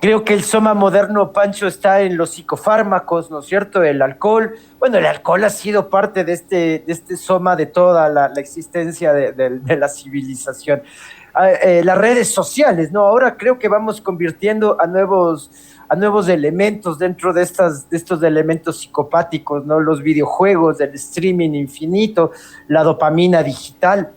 Speaker 1: Creo que el soma moderno, Pancho, está en los psicofármacos, ¿no es cierto? El alcohol. Bueno, el alcohol ha sido parte de este soma de toda la existencia de la civilización. Las redes sociales, ¿no? Ahora creo que vamos convirtiendo a nuevos elementos dentro de estos elementos psicopáticos, ¿no? Los videojuegos, el streaming infinito, la dopamina digital.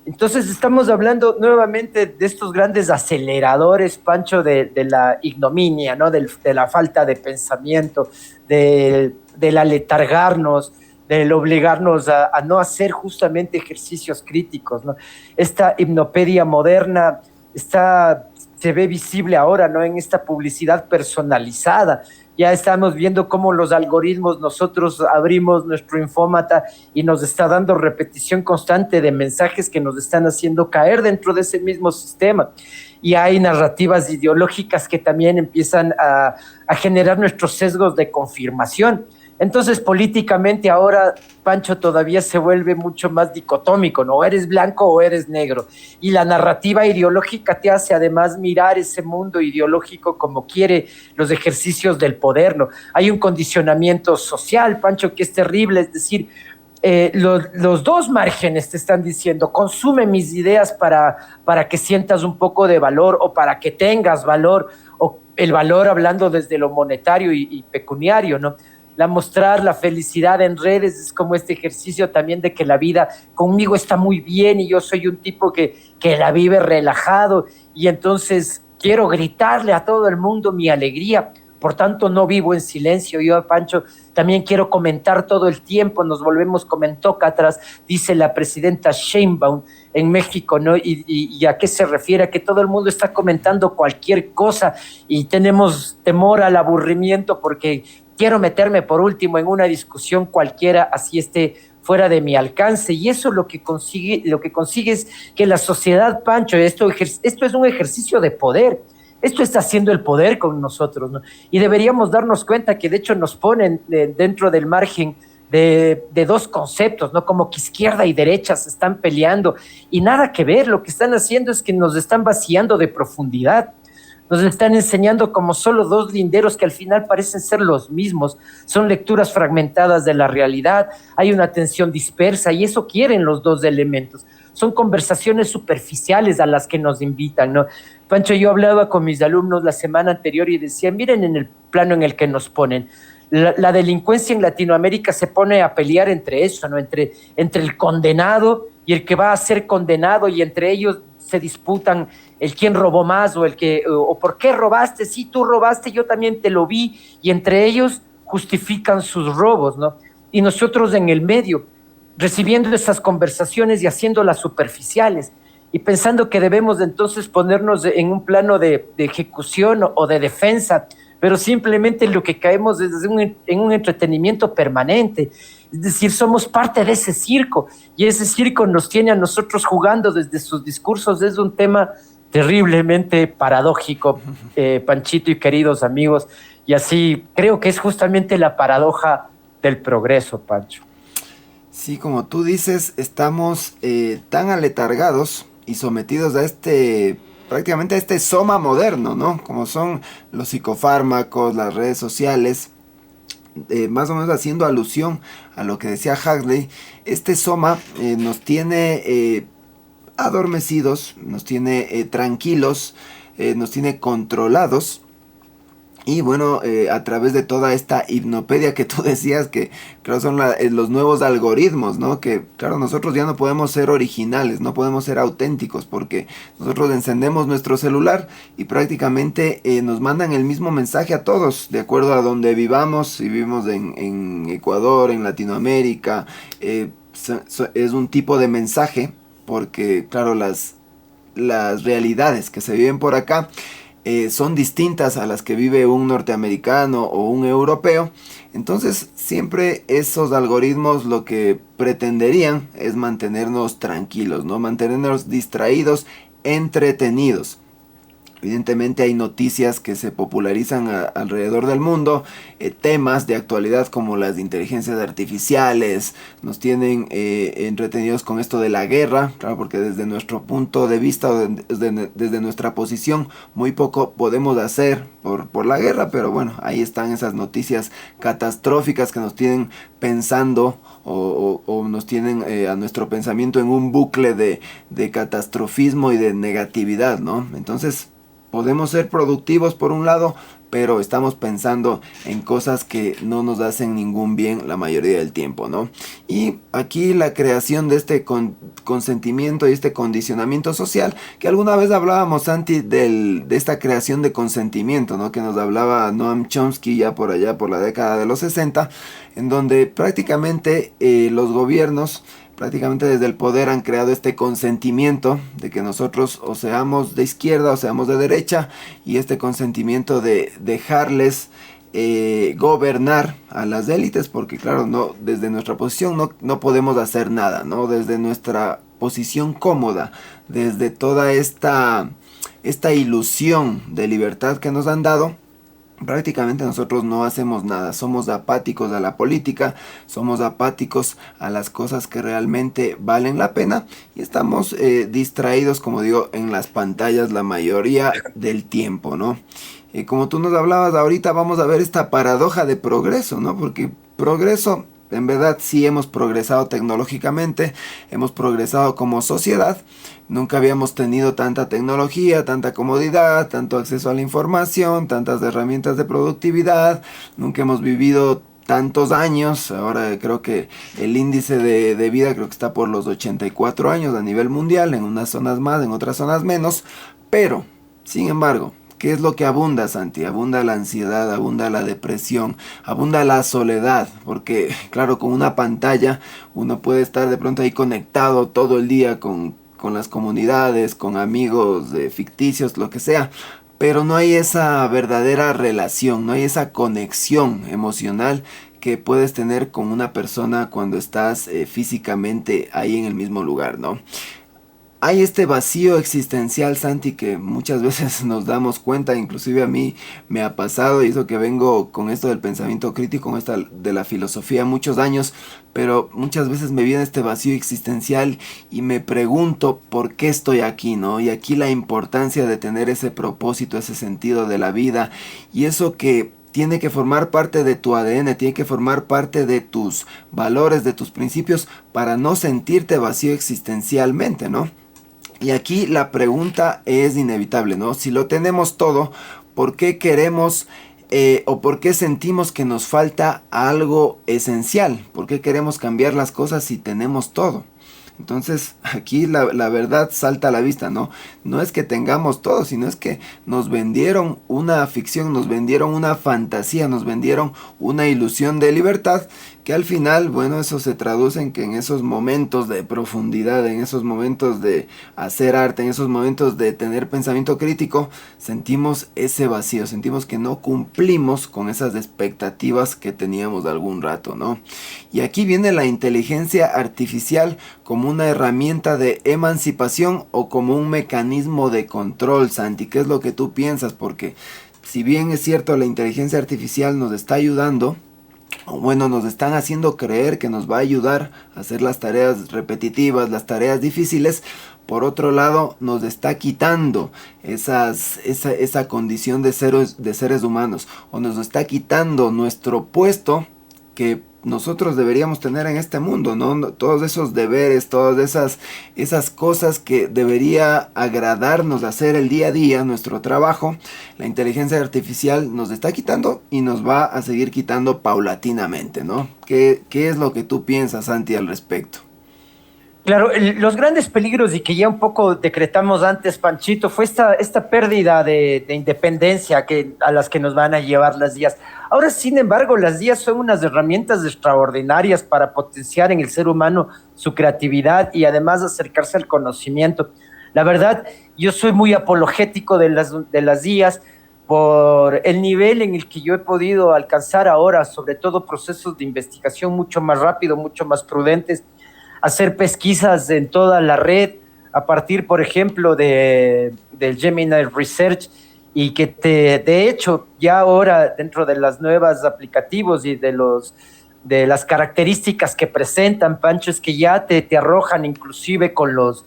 Speaker 1: Entonces estamos hablando nuevamente de estos grandes aceleradores, Pancho, de la ignominia, ¿no? De la falta de pensamiento, del aletargarnos, del obligarnos a no hacer justamente ejercicios críticos, ¿no? Esta hipnopedia moderna se ve visible ahora, ¿no? En esta publicidad personalizada. Ya estamos viendo cómo los algoritmos, nosotros abrimos nuestro infómata y nos está dando repetición constante de mensajes que nos están haciendo caer dentro de ese mismo sistema. Y hay narrativas ideológicas que también empiezan a generar nuestros sesgos de confirmación. Entonces, políticamente ahora, Pancho, todavía se vuelve mucho más dicotómico, ¿no? O eres blanco o eres negro. Y la narrativa ideológica te hace además mirar ese mundo ideológico como quiere los ejercicios del poder, ¿no? Hay un condicionamiento social, Pancho, que es terrible, es decir, los dos márgenes te están diciendo, consume mis ideas para que sientas un poco de valor o para que tengas valor, o el valor hablando desde lo monetario y pecuniario, ¿no? Mostrar la felicidad en redes es como este ejercicio también de que la vida conmigo está muy bien y yo soy un tipo que la vive relajado y entonces quiero gritarle a todo el mundo mi alegría. Por tanto, no vivo en silencio. Yo, Pancho, también quiero comentar todo el tiempo. Nos volvemos comentócratas, dice la presidenta Sheinbaum en México, ¿no? ¿Y a qué se refiere? A que todo el mundo está comentando cualquier cosa y tenemos temor al aburrimiento porque quiero meterme por último en una discusión cualquiera, así esté fuera de mi alcance. Y eso lo que consigue es que la sociedad, Pancho, esto es un ejercicio de poder. Esto está haciendo el poder con nosotros, ¿no? Y deberíamos darnos cuenta que de hecho nos ponen dentro del margen de dos conceptos, ¿no? Como que izquierda y derecha se están peleando y nada que ver. Lo que están haciendo es que nos están vaciando de profundidad. Nos están enseñando como solo dos linderos que al final parecen ser los mismos. Son lecturas fragmentadas de la realidad, hay una atención dispersa y eso quieren los dos elementos. Son conversaciones superficiales a las que nos invitan, ¿no? Pancho, yo hablaba con mis alumnos la semana anterior y decía, miren en el plano en el que nos ponen. La delincuencia en Latinoamérica se pone a pelear entre eso, ¿no? Entre el condenado y el que va a ser condenado, y entre ellos se disputan el quién robó más o por qué robaste. Sí, tú robaste, yo también te lo vi, y entre ellos justifican sus robos, ¿no? Y nosotros en el medio, recibiendo esas conversaciones y haciéndolas superficiales y pensando que debemos entonces ponernos en un plano de ejecución o de defensa, pero simplemente lo que caemos es en un entretenimiento permanente. Es decir, somos parte de ese circo y ese circo nos tiene a nosotros jugando desde sus discursos. Es un tema terriblemente paradójico, Panchito y queridos amigos, y así creo que es justamente la paradoja del progreso, Pancho.
Speaker 2: Sí, como tú dices, estamos tan aletargados y sometidos a prácticamente a este soma moderno, ¿no? Como son los psicofármacos, las redes sociales, más o menos haciendo alusión a lo que decía Huxley. Este soma nos tiene adormecidos, nos tiene tranquilos, nos tiene controlados. Y bueno, a través de toda esta hipnopedia que tú decías, que claro son los nuevos algoritmos, ¿no? Que claro, nosotros ya no podemos ser originales, no podemos ser auténticos, porque nosotros encendemos nuestro celular y prácticamente nos mandan el mismo mensaje a todos, de acuerdo a donde vivamos. Si vivimos en Ecuador, en Latinoamérica, es un tipo de mensaje, porque claro, las realidades que se viven por acá son distintas a las que vive un norteamericano o un europeo. Entonces siempre esos algoritmos lo que pretenderían es mantenernos tranquilos, ¿no? Mantenernos distraídos, entretenidos. Evidentemente hay noticias que se popularizan alrededor del mundo, temas de actualidad como las de inteligencias artificiales, nos tienen entretenidos con esto de la guerra, claro, porque desde nuestro punto de vista, desde nuestra posición, muy poco podemos hacer por la guerra, pero bueno, ahí están esas noticias catastróficas que nos tienen pensando o nos tienen a nuestro pensamiento en un bucle de catastrofismo y de negatividad, ¿no? Entonces, podemos ser productivos por un lado, pero estamos pensando en cosas que no nos hacen ningún bien la mayoría del tiempo, ¿no? Y aquí la creación de este consentimiento y este condicionamiento social, que alguna vez hablábamos, Santi, de esta creación de consentimiento, ¿no? Que nos hablaba Noam Chomsky ya por allá, por la década de los 60, en donde prácticamente los gobiernos, prácticamente desde el poder, han creado este consentimiento de que nosotros o seamos de izquierda o seamos de derecha, y este consentimiento de dejarles gobernar a las élites, porque claro, no, desde nuestra posición no podemos hacer nada, ¿no? Desde nuestra posición cómoda, desde toda esta ilusión de libertad que nos han dado, prácticamente nosotros no hacemos nada, somos apáticos a la política, somos apáticos a las cosas que realmente valen la pena, y estamos distraídos, como digo, en las pantallas la mayoría del tiempo, ¿no? Como tú nos hablabas ahorita, vamos a ver esta paradoja de progreso, ¿no? Porque progreso, en verdad sí hemos progresado tecnológicamente, hemos progresado como sociedad. Nunca habíamos tenido tanta tecnología, tanta comodidad, tanto acceso a la información, tantas herramientas de productividad. Nunca hemos vivido tantos años. Ahora creo que el índice de vida creo que está por los 84 años a nivel mundial, en unas zonas más, en otras zonas menos. Pero, sin embargo, ¿qué es lo que abunda, Santi? Abunda la ansiedad, abunda la depresión, abunda la soledad, porque claro, con una pantalla uno puede estar de pronto ahí conectado todo el día con las comunidades, con amigos ficticios, lo que sea, pero no hay esa verdadera relación, no hay esa conexión emocional que puedes tener con una persona cuando estás físicamente ahí en el mismo lugar, ¿no? Hay este vacío existencial, Santi, que muchas veces nos damos cuenta, inclusive a mí me ha pasado, y eso que vengo con esto del pensamiento crítico, con esta de la filosofía muchos años, pero muchas veces me viene este vacío existencial y me pregunto por qué estoy aquí, ¿no? Y aquí la importancia de tener ese propósito, ese sentido de la vida, y eso que tiene que formar parte de tu ADN, tiene que formar parte de tus valores, de tus principios, para no sentirte vacío existencialmente, ¿no? Y aquí la pregunta es inevitable, ¿no? Si lo tenemos todo, ¿por qué queremos o por qué sentimos que nos falta algo esencial? ¿Por qué queremos cambiar las cosas si tenemos todo? Entonces aquí la verdad salta a la vista, ¿no? No es que tengamos todo, sino es que nos vendieron una ficción, nos vendieron una fantasía, nos vendieron una ilusión de libertad, que al final, bueno, eso se traduce en que en esos momentos de profundidad, en esos momentos de hacer arte, en esos momentos de tener pensamiento crítico, sentimos ese vacío, sentimos que no cumplimos con esas expectativas que teníamos de algún rato, ¿no? Y aquí viene la inteligencia artificial como una herramienta de emancipación o como un mecanismo de control, Santi. ¿Qué es lo que tú piensas? Porque si bien es cierto, la inteligencia artificial nos está ayudando, o bueno, nos están haciendo creer que nos va a ayudar a hacer las tareas repetitivas, las tareas difíciles, por otro lado nos está quitando esa condición de seres humanos, o nos está quitando nuestro puesto que nosotros deberíamos tener en este mundo, ¿no? Todos esos deberes, todas esas cosas que debería agradarnos hacer el día a día, nuestro trabajo, la inteligencia artificial nos está quitando y nos va a seguir quitando paulatinamente, ¿no? ¿Qué es lo que tú piensas, Santi, al respecto?
Speaker 1: Claro, los grandes peligros y que ya un poco decretamos antes, Panchito, fue esta pérdida de independencia a las que nos van a llevar las IAs. Ahora, sin embargo, las IAs son unas herramientas extraordinarias para potenciar en el ser humano su creatividad y además acercarse al conocimiento. La verdad, yo soy muy apologético de las IAs por el nivel en el que yo he podido alcanzar ahora, sobre todo procesos de investigación mucho más rápido, mucho más prudentes, hacer pesquisas en toda la red a partir, por ejemplo, del Gemini Research y que de hecho, ya ahora dentro de las nuevas aplicativos y de las características que presentan, Pancho, es que ya te arrojan inclusive con los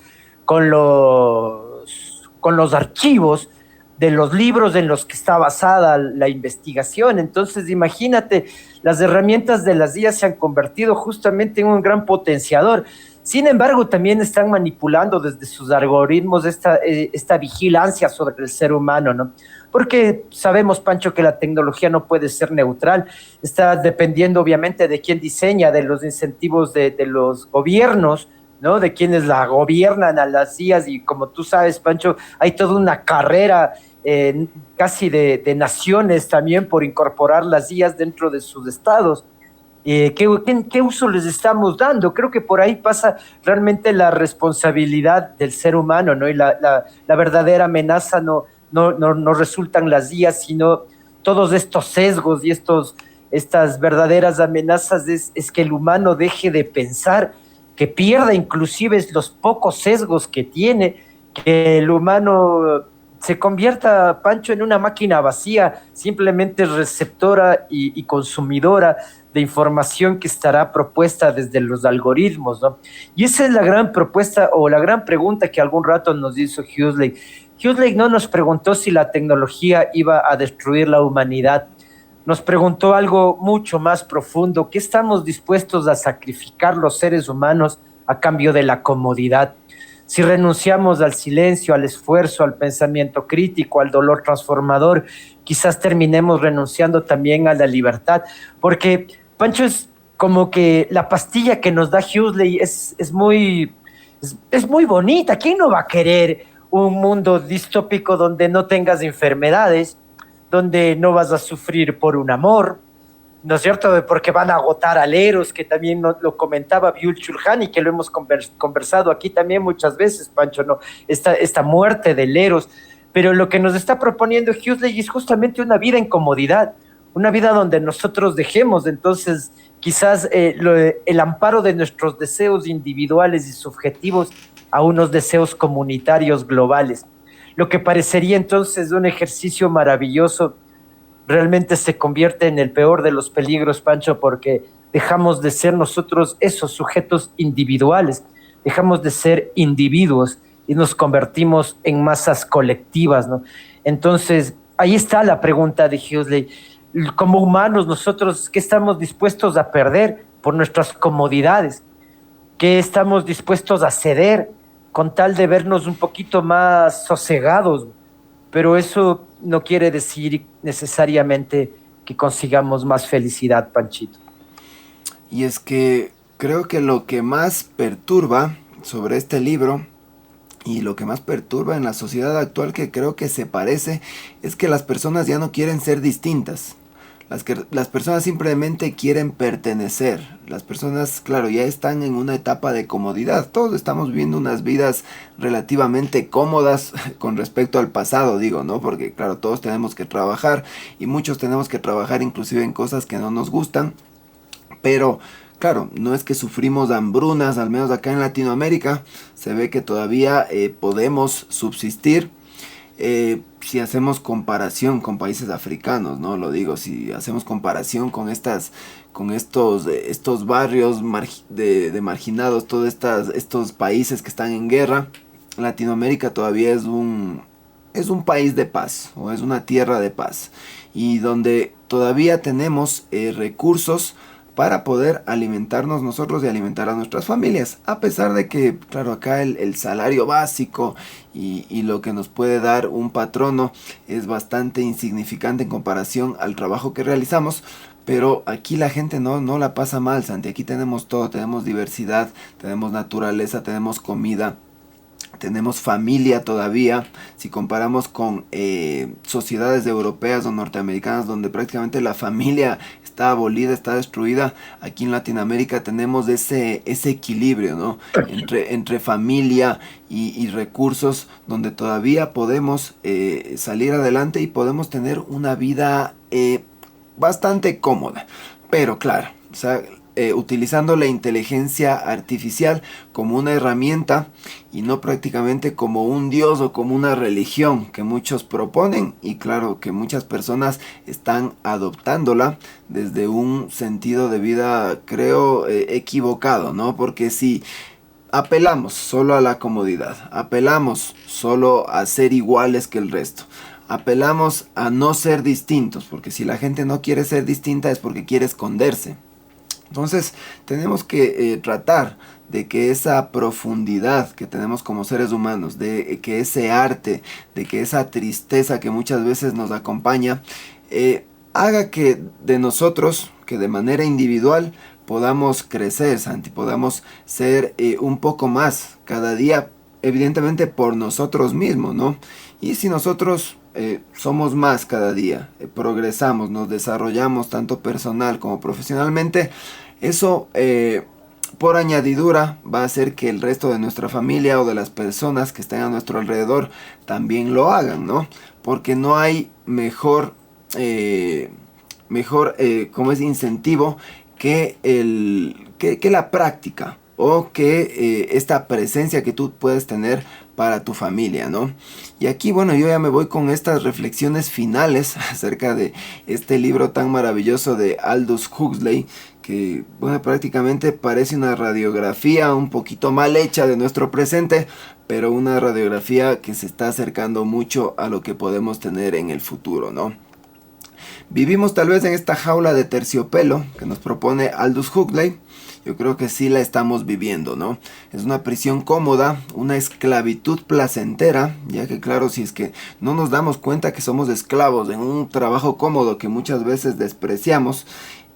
Speaker 1: archivos de los libros en los que está basada la investigación. Entonces, imagínate, las herramientas de las IA se han convertido justamente en un gran potenciador. Sin embargo, también están manipulando desde sus algoritmos esta vigilancia sobre el ser humano, ¿no? Porque sabemos, Pancho, que la tecnología no puede ser neutral, está dependiendo obviamente de quién diseña, de los incentivos de los gobiernos, ¿no? De quienes la gobiernan a las IAs y como tú sabes, Pancho, hay toda una carrera casi de naciones también por incorporar las IAs dentro de sus estados. ¿Qué uso les estamos dando? Creo que por ahí pasa realmente la responsabilidad del ser humano, ¿no? Y la verdadera amenaza no resultan las IAs, sino todos estos sesgos y estas verdaderas amenazas es que el humano deje de pensar, que pierda inclusive los pocos sesgos que tiene, que el humano se convierta, Pancho, en una máquina vacía, simplemente receptora y consumidora de información que estará propuesta desde los algoritmos, ¿no? Y esa es la gran propuesta o la gran pregunta que algún rato nos hizo Huxley. Huxley no nos preguntó si la tecnología iba a destruir la humanidad, nos preguntó algo mucho más profundo: ¿qué estamos dispuestos a sacrificar los seres humanos a cambio de la comodidad? Si renunciamos al silencio, al esfuerzo, al pensamiento crítico, al dolor transformador, quizás terminemos renunciando también a la libertad. Porque, Pancho, es como que la pastilla que nos da Huxley es muy bonita. ¿Quién no va a querer un mundo distópico donde no tengas enfermedades, donde no vas a sufrir por un amor, ¿no es cierto? Porque van a agotar al Eros, que también lo comentaba Byul Chulhan y que lo hemos conversado aquí también muchas veces, Pancho, ¿no? Esta muerte del Eros. Pero lo que nos está proponiendo Huxley es justamente una vida en comodidad, una vida donde nosotros dejemos entonces quizás el amparo de nuestros deseos individuales y subjetivos a unos deseos comunitarios globales. Lo que parecería entonces un ejercicio maravilloso realmente se convierte en el peor de los peligros, Pancho, porque dejamos de ser nosotros esos sujetos individuales, dejamos de ser individuos y nos convertimos en masas colectivas, ¿no? Entonces, ahí está la pregunta de Huxley. Como humanos, nosotros, ¿qué estamos dispuestos a perder por nuestras comodidades? ¿Qué estamos dispuestos a ceder con tal de vernos un poquito más sosegados? Pero eso no quiere decir necesariamente que consigamos más felicidad, Panchito.
Speaker 2: Y es que creo que lo que más perturba sobre este libro y lo que más perturba en la sociedad actual, que creo que se parece, es que las personas ya no quieren ser distintas. Las personas simplemente quieren pertenecer. Las personas, claro, ya están en una etapa de comodidad. Todos estamos viviendo unas vidas relativamente cómodas con respecto al pasado, digo, ¿no? Porque, claro, todos tenemos que trabajar y muchos tenemos que trabajar inclusive en cosas que no nos gustan. Pero, claro, no es que sufrimos hambrunas, al menos acá en Latinoamérica. Se ve que todavía podemos subsistir. Si hacemos comparación con países africanos, ¿no? Lo digo, si hacemos comparación con estos barrios de marginados, todos estos países que están en guerra, Latinoamérica todavía es un país de paz, o es una tierra de paz, y donde todavía tenemos recursos para poder alimentarnos nosotros y alimentar a nuestras familias, a pesar de que, claro, acá el salario básico y lo que nos puede dar un patrono es bastante insignificante en comparación al trabajo que realizamos, Pero aquí la gente no la pasa mal, Santi. Aquí tenemos todo, tenemos diversidad, tenemos naturaleza, tenemos comida, tenemos familia todavía. Si comparamos con sociedades europeas o norteamericanas donde prácticamente la familia está abolida, está destruida, aquí en Latinoamérica tenemos ese equilibrio, ¿no? Entre familia y recursos, donde todavía podemos salir adelante y podemos tener una vida bastante cómoda. Pero claro, o sea, utilizando la inteligencia artificial como una herramienta y no prácticamente como un dios o como una religión que muchos proponen, y claro que muchas personas están adoptándola desde un sentido de vida, creo, equivocado, ¿no? Porque si apelamos solo a la comodidad, apelamos solo a ser iguales que el resto, apelamos a no ser distintos, porque si la gente no quiere ser distinta es porque quiere esconderse. Entonces tenemos que tratar de que esa profundidad que tenemos como seres humanos, de que ese arte, de que esa tristeza que muchas veces nos acompaña, haga que de nosotros, que de manera individual, podamos crecer, Santi, podamos ser un poco más cada día, evidentemente por nosotros mismos, ¿no? Y si nosotros somos más cada día, progresamos, nos desarrollamos tanto personal como profesionalmente, eso por añadidura va a hacer que el resto de nuestra familia o de las personas que estén a nuestro alrededor también lo hagan, ¿no? Porque no hay mejor como es incentivo que la práctica o que esta presencia que tú puedes tener para tu familia, ¿no? Y aquí, bueno, yo ya me voy con estas reflexiones finales acerca de este libro tan maravilloso de Aldous Huxley, que, bueno, prácticamente parece una radiografía un poquito mal hecha de nuestro presente, pero una radiografía que se está acercando mucho a lo que podemos tener en el futuro, ¿no? Vivimos tal vez en esta jaula de terciopelo que nos propone Aldous Huxley. Yo creo que sí la estamos viviendo, ¿no? Es una prisión cómoda, una esclavitud placentera, ya que claro, si es que no nos damos cuenta que somos esclavos en un trabajo cómodo que muchas veces despreciamos,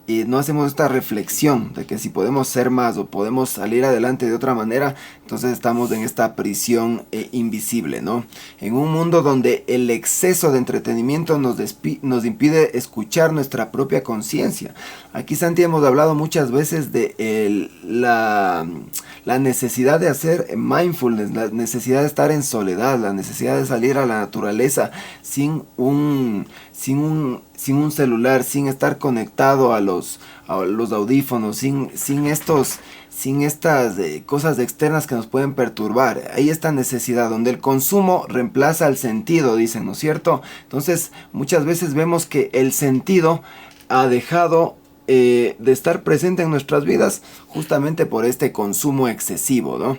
Speaker 2: y no hacemos esta reflexión de que si podemos ser más o podemos salir adelante de otra manera, entonces estamos en esta prisión invisible, ¿no? En un mundo donde el exceso de entretenimiento nos impide escuchar nuestra propia conciencia. Aquí, Santi, hemos hablado muchas veces de la necesidad de hacer mindfulness, la necesidad de estar en soledad, la necesidad de salir a la naturaleza sin un celular, sin estar conectado a los audífonos, sin estas cosas externas que nos pueden perturbar. Hay esta necesidad donde el consumo reemplaza al sentido, dicen, ¿no es cierto? Entonces muchas veces vemos que el sentido ha dejado de estar presente en nuestras vidas justamente por este consumo excesivo, ¿no?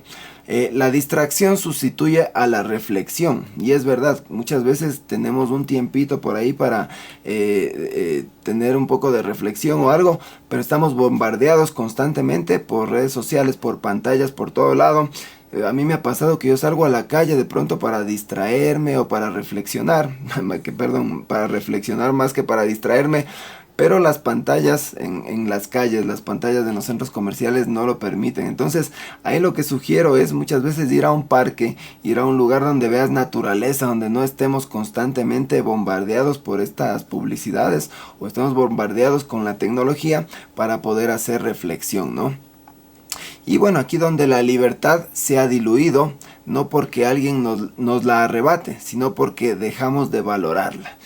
Speaker 2: La distracción sustituye a la reflexión, y es verdad, muchas veces tenemos un tiempito por ahí para tener un poco de reflexión o algo, pero estamos bombardeados constantemente por redes sociales, por pantallas, por todo lado. A mí me ha pasado que yo salgo a la calle de pronto para distraerme o para reflexionar, para reflexionar más que para distraerme. Pero las pantallas en las calles, las pantallas de los centros comerciales no lo permiten. Entonces, ahí lo que sugiero es muchas veces ir a un parque, ir a un lugar donde veas naturaleza, donde no estemos constantemente bombardeados por estas publicidades o estemos bombardeados con la tecnología para poder hacer reflexión, ¿no? Y bueno, aquí donde la libertad se ha diluido, no porque alguien nos la arrebate, sino porque dejamos de valorarla.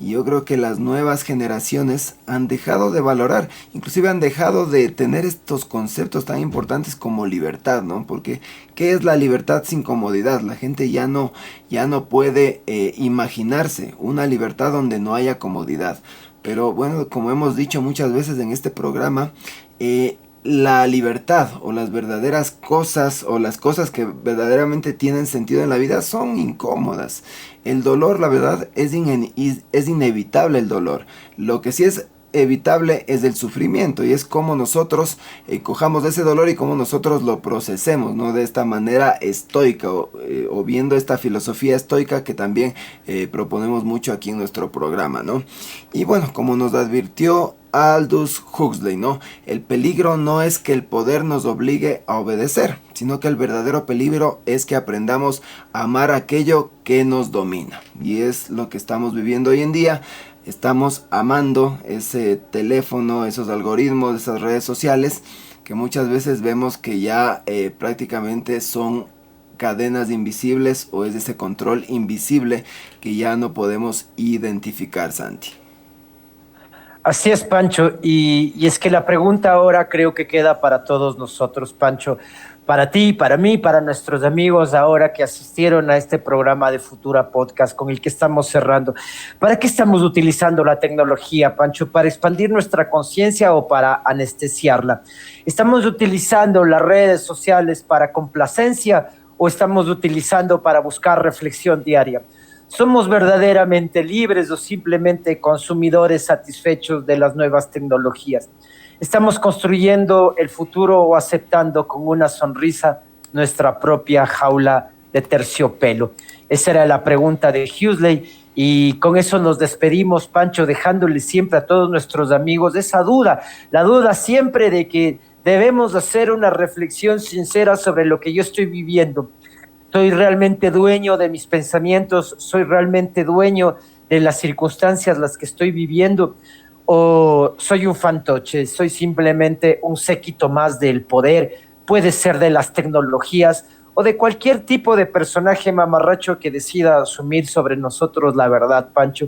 Speaker 2: Y yo creo que las nuevas generaciones han dejado de valorar, inclusive han dejado de tener estos conceptos tan importantes como libertad, ¿no? Porque ¿qué es la libertad sin comodidad? La gente ya no puede imaginarse una libertad donde no haya comodidad. Pero bueno, como hemos dicho muchas veces en este programa, la libertad o las verdaderas cosas o las cosas que verdaderamente tienen sentido en la vida son incómodas. El dolor, la verdad, es inevitable el dolor. Lo que sí es evitable es el sufrimiento, y es como nosotros cojamos ese dolor y como nosotros lo procesemos, ¿no? De esta manera estoica o viendo esta filosofía estoica que también proponemos mucho aquí en nuestro programa, ¿no? Y bueno, como nos advirtió Aldous Huxley, ¿no? El peligro no es que el poder nos obligue a obedecer, sino que el verdadero peligro es que aprendamos a amar aquello que nos domina. Y es lo que estamos viviendo hoy en día. Estamos amando ese teléfono, esos algoritmos, esas redes sociales, que muchas veces vemos que ya prácticamente son cadenas invisibles, o es ese control invisible que ya no podemos identificar, Santi.
Speaker 1: Así es, Pancho, y es que la pregunta ahora creo que queda para todos nosotros, Pancho, para ti, para mí, para nuestros amigos ahora que asistieron a este programa de Futura Podcast con el que estamos cerrando. ¿Para qué estamos utilizando la tecnología, Pancho? ¿Para expandir nuestra conciencia o para anestesiarla? ¿Estamos utilizando las redes sociales para complacencia o estamos utilizando para buscar reflexión diaria? ¿Somos verdaderamente libres o simplemente consumidores satisfechos de las nuevas tecnologías? ¿Estamos construyendo el futuro o aceptando con una sonrisa nuestra propia jaula de terciopelo? Esa era la pregunta de Huxley, y con eso nos despedimos, Pancho, dejándole siempre a todos nuestros amigos esa duda, la duda siempre de que debemos hacer una reflexión sincera sobre lo que yo estoy viviendo. ¿Soy realmente dueño de mis pensamientos? ¿Soy realmente dueño de las circunstancias las que estoy viviendo? ¿O soy un fantoche? ¿Soy simplemente un séquito más del poder? Puede ser de las tecnologías o de cualquier tipo de personaje mamarracho que decida asumir sobre nosotros la verdad, Pancho.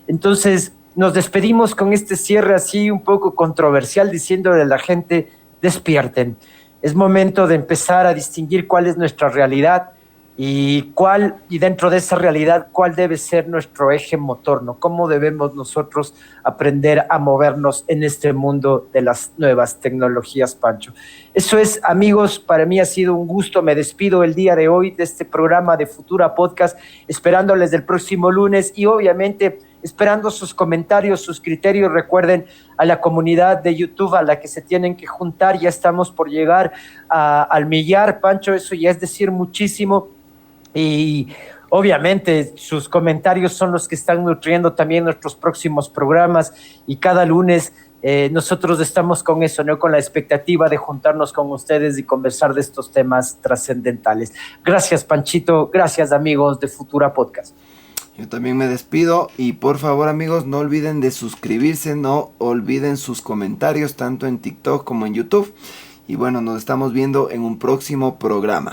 Speaker 1: Entonces, nos despedimos con este cierre así un poco controversial, diciéndole a la gente: despierten. Es momento de empezar a distinguir cuál es nuestra realidad y dentro de esa realidad, cuál debe ser nuestro eje motor, ¿no? Cómo debemos nosotros aprender a movernos en este mundo de las nuevas tecnologías, Pancho. Eso es, amigos, para mí ha sido un gusto. Me despido el día de hoy de este programa de Futura Podcast, esperándoles del próximo lunes y obviamente esperando sus comentarios, sus criterios. Recuerden a la comunidad de YouTube a la que se tienen que juntar. Ya estamos por llegar al millar, Pancho, eso ya es decir muchísimo. Y obviamente sus comentarios son los que están nutriendo también nuestros próximos programas, y cada lunes nosotros estamos con eso, ¿no? Con la expectativa de juntarnos con ustedes y conversar de estos temas trascendentales. Gracias, Panchito. Gracias, amigos de Futura Podcast.
Speaker 2: Yo también me despido, y por favor, amigos, no olviden de suscribirse, no olviden sus comentarios tanto en TikTok como en YouTube. Y bueno, nos estamos viendo en un próximo programa.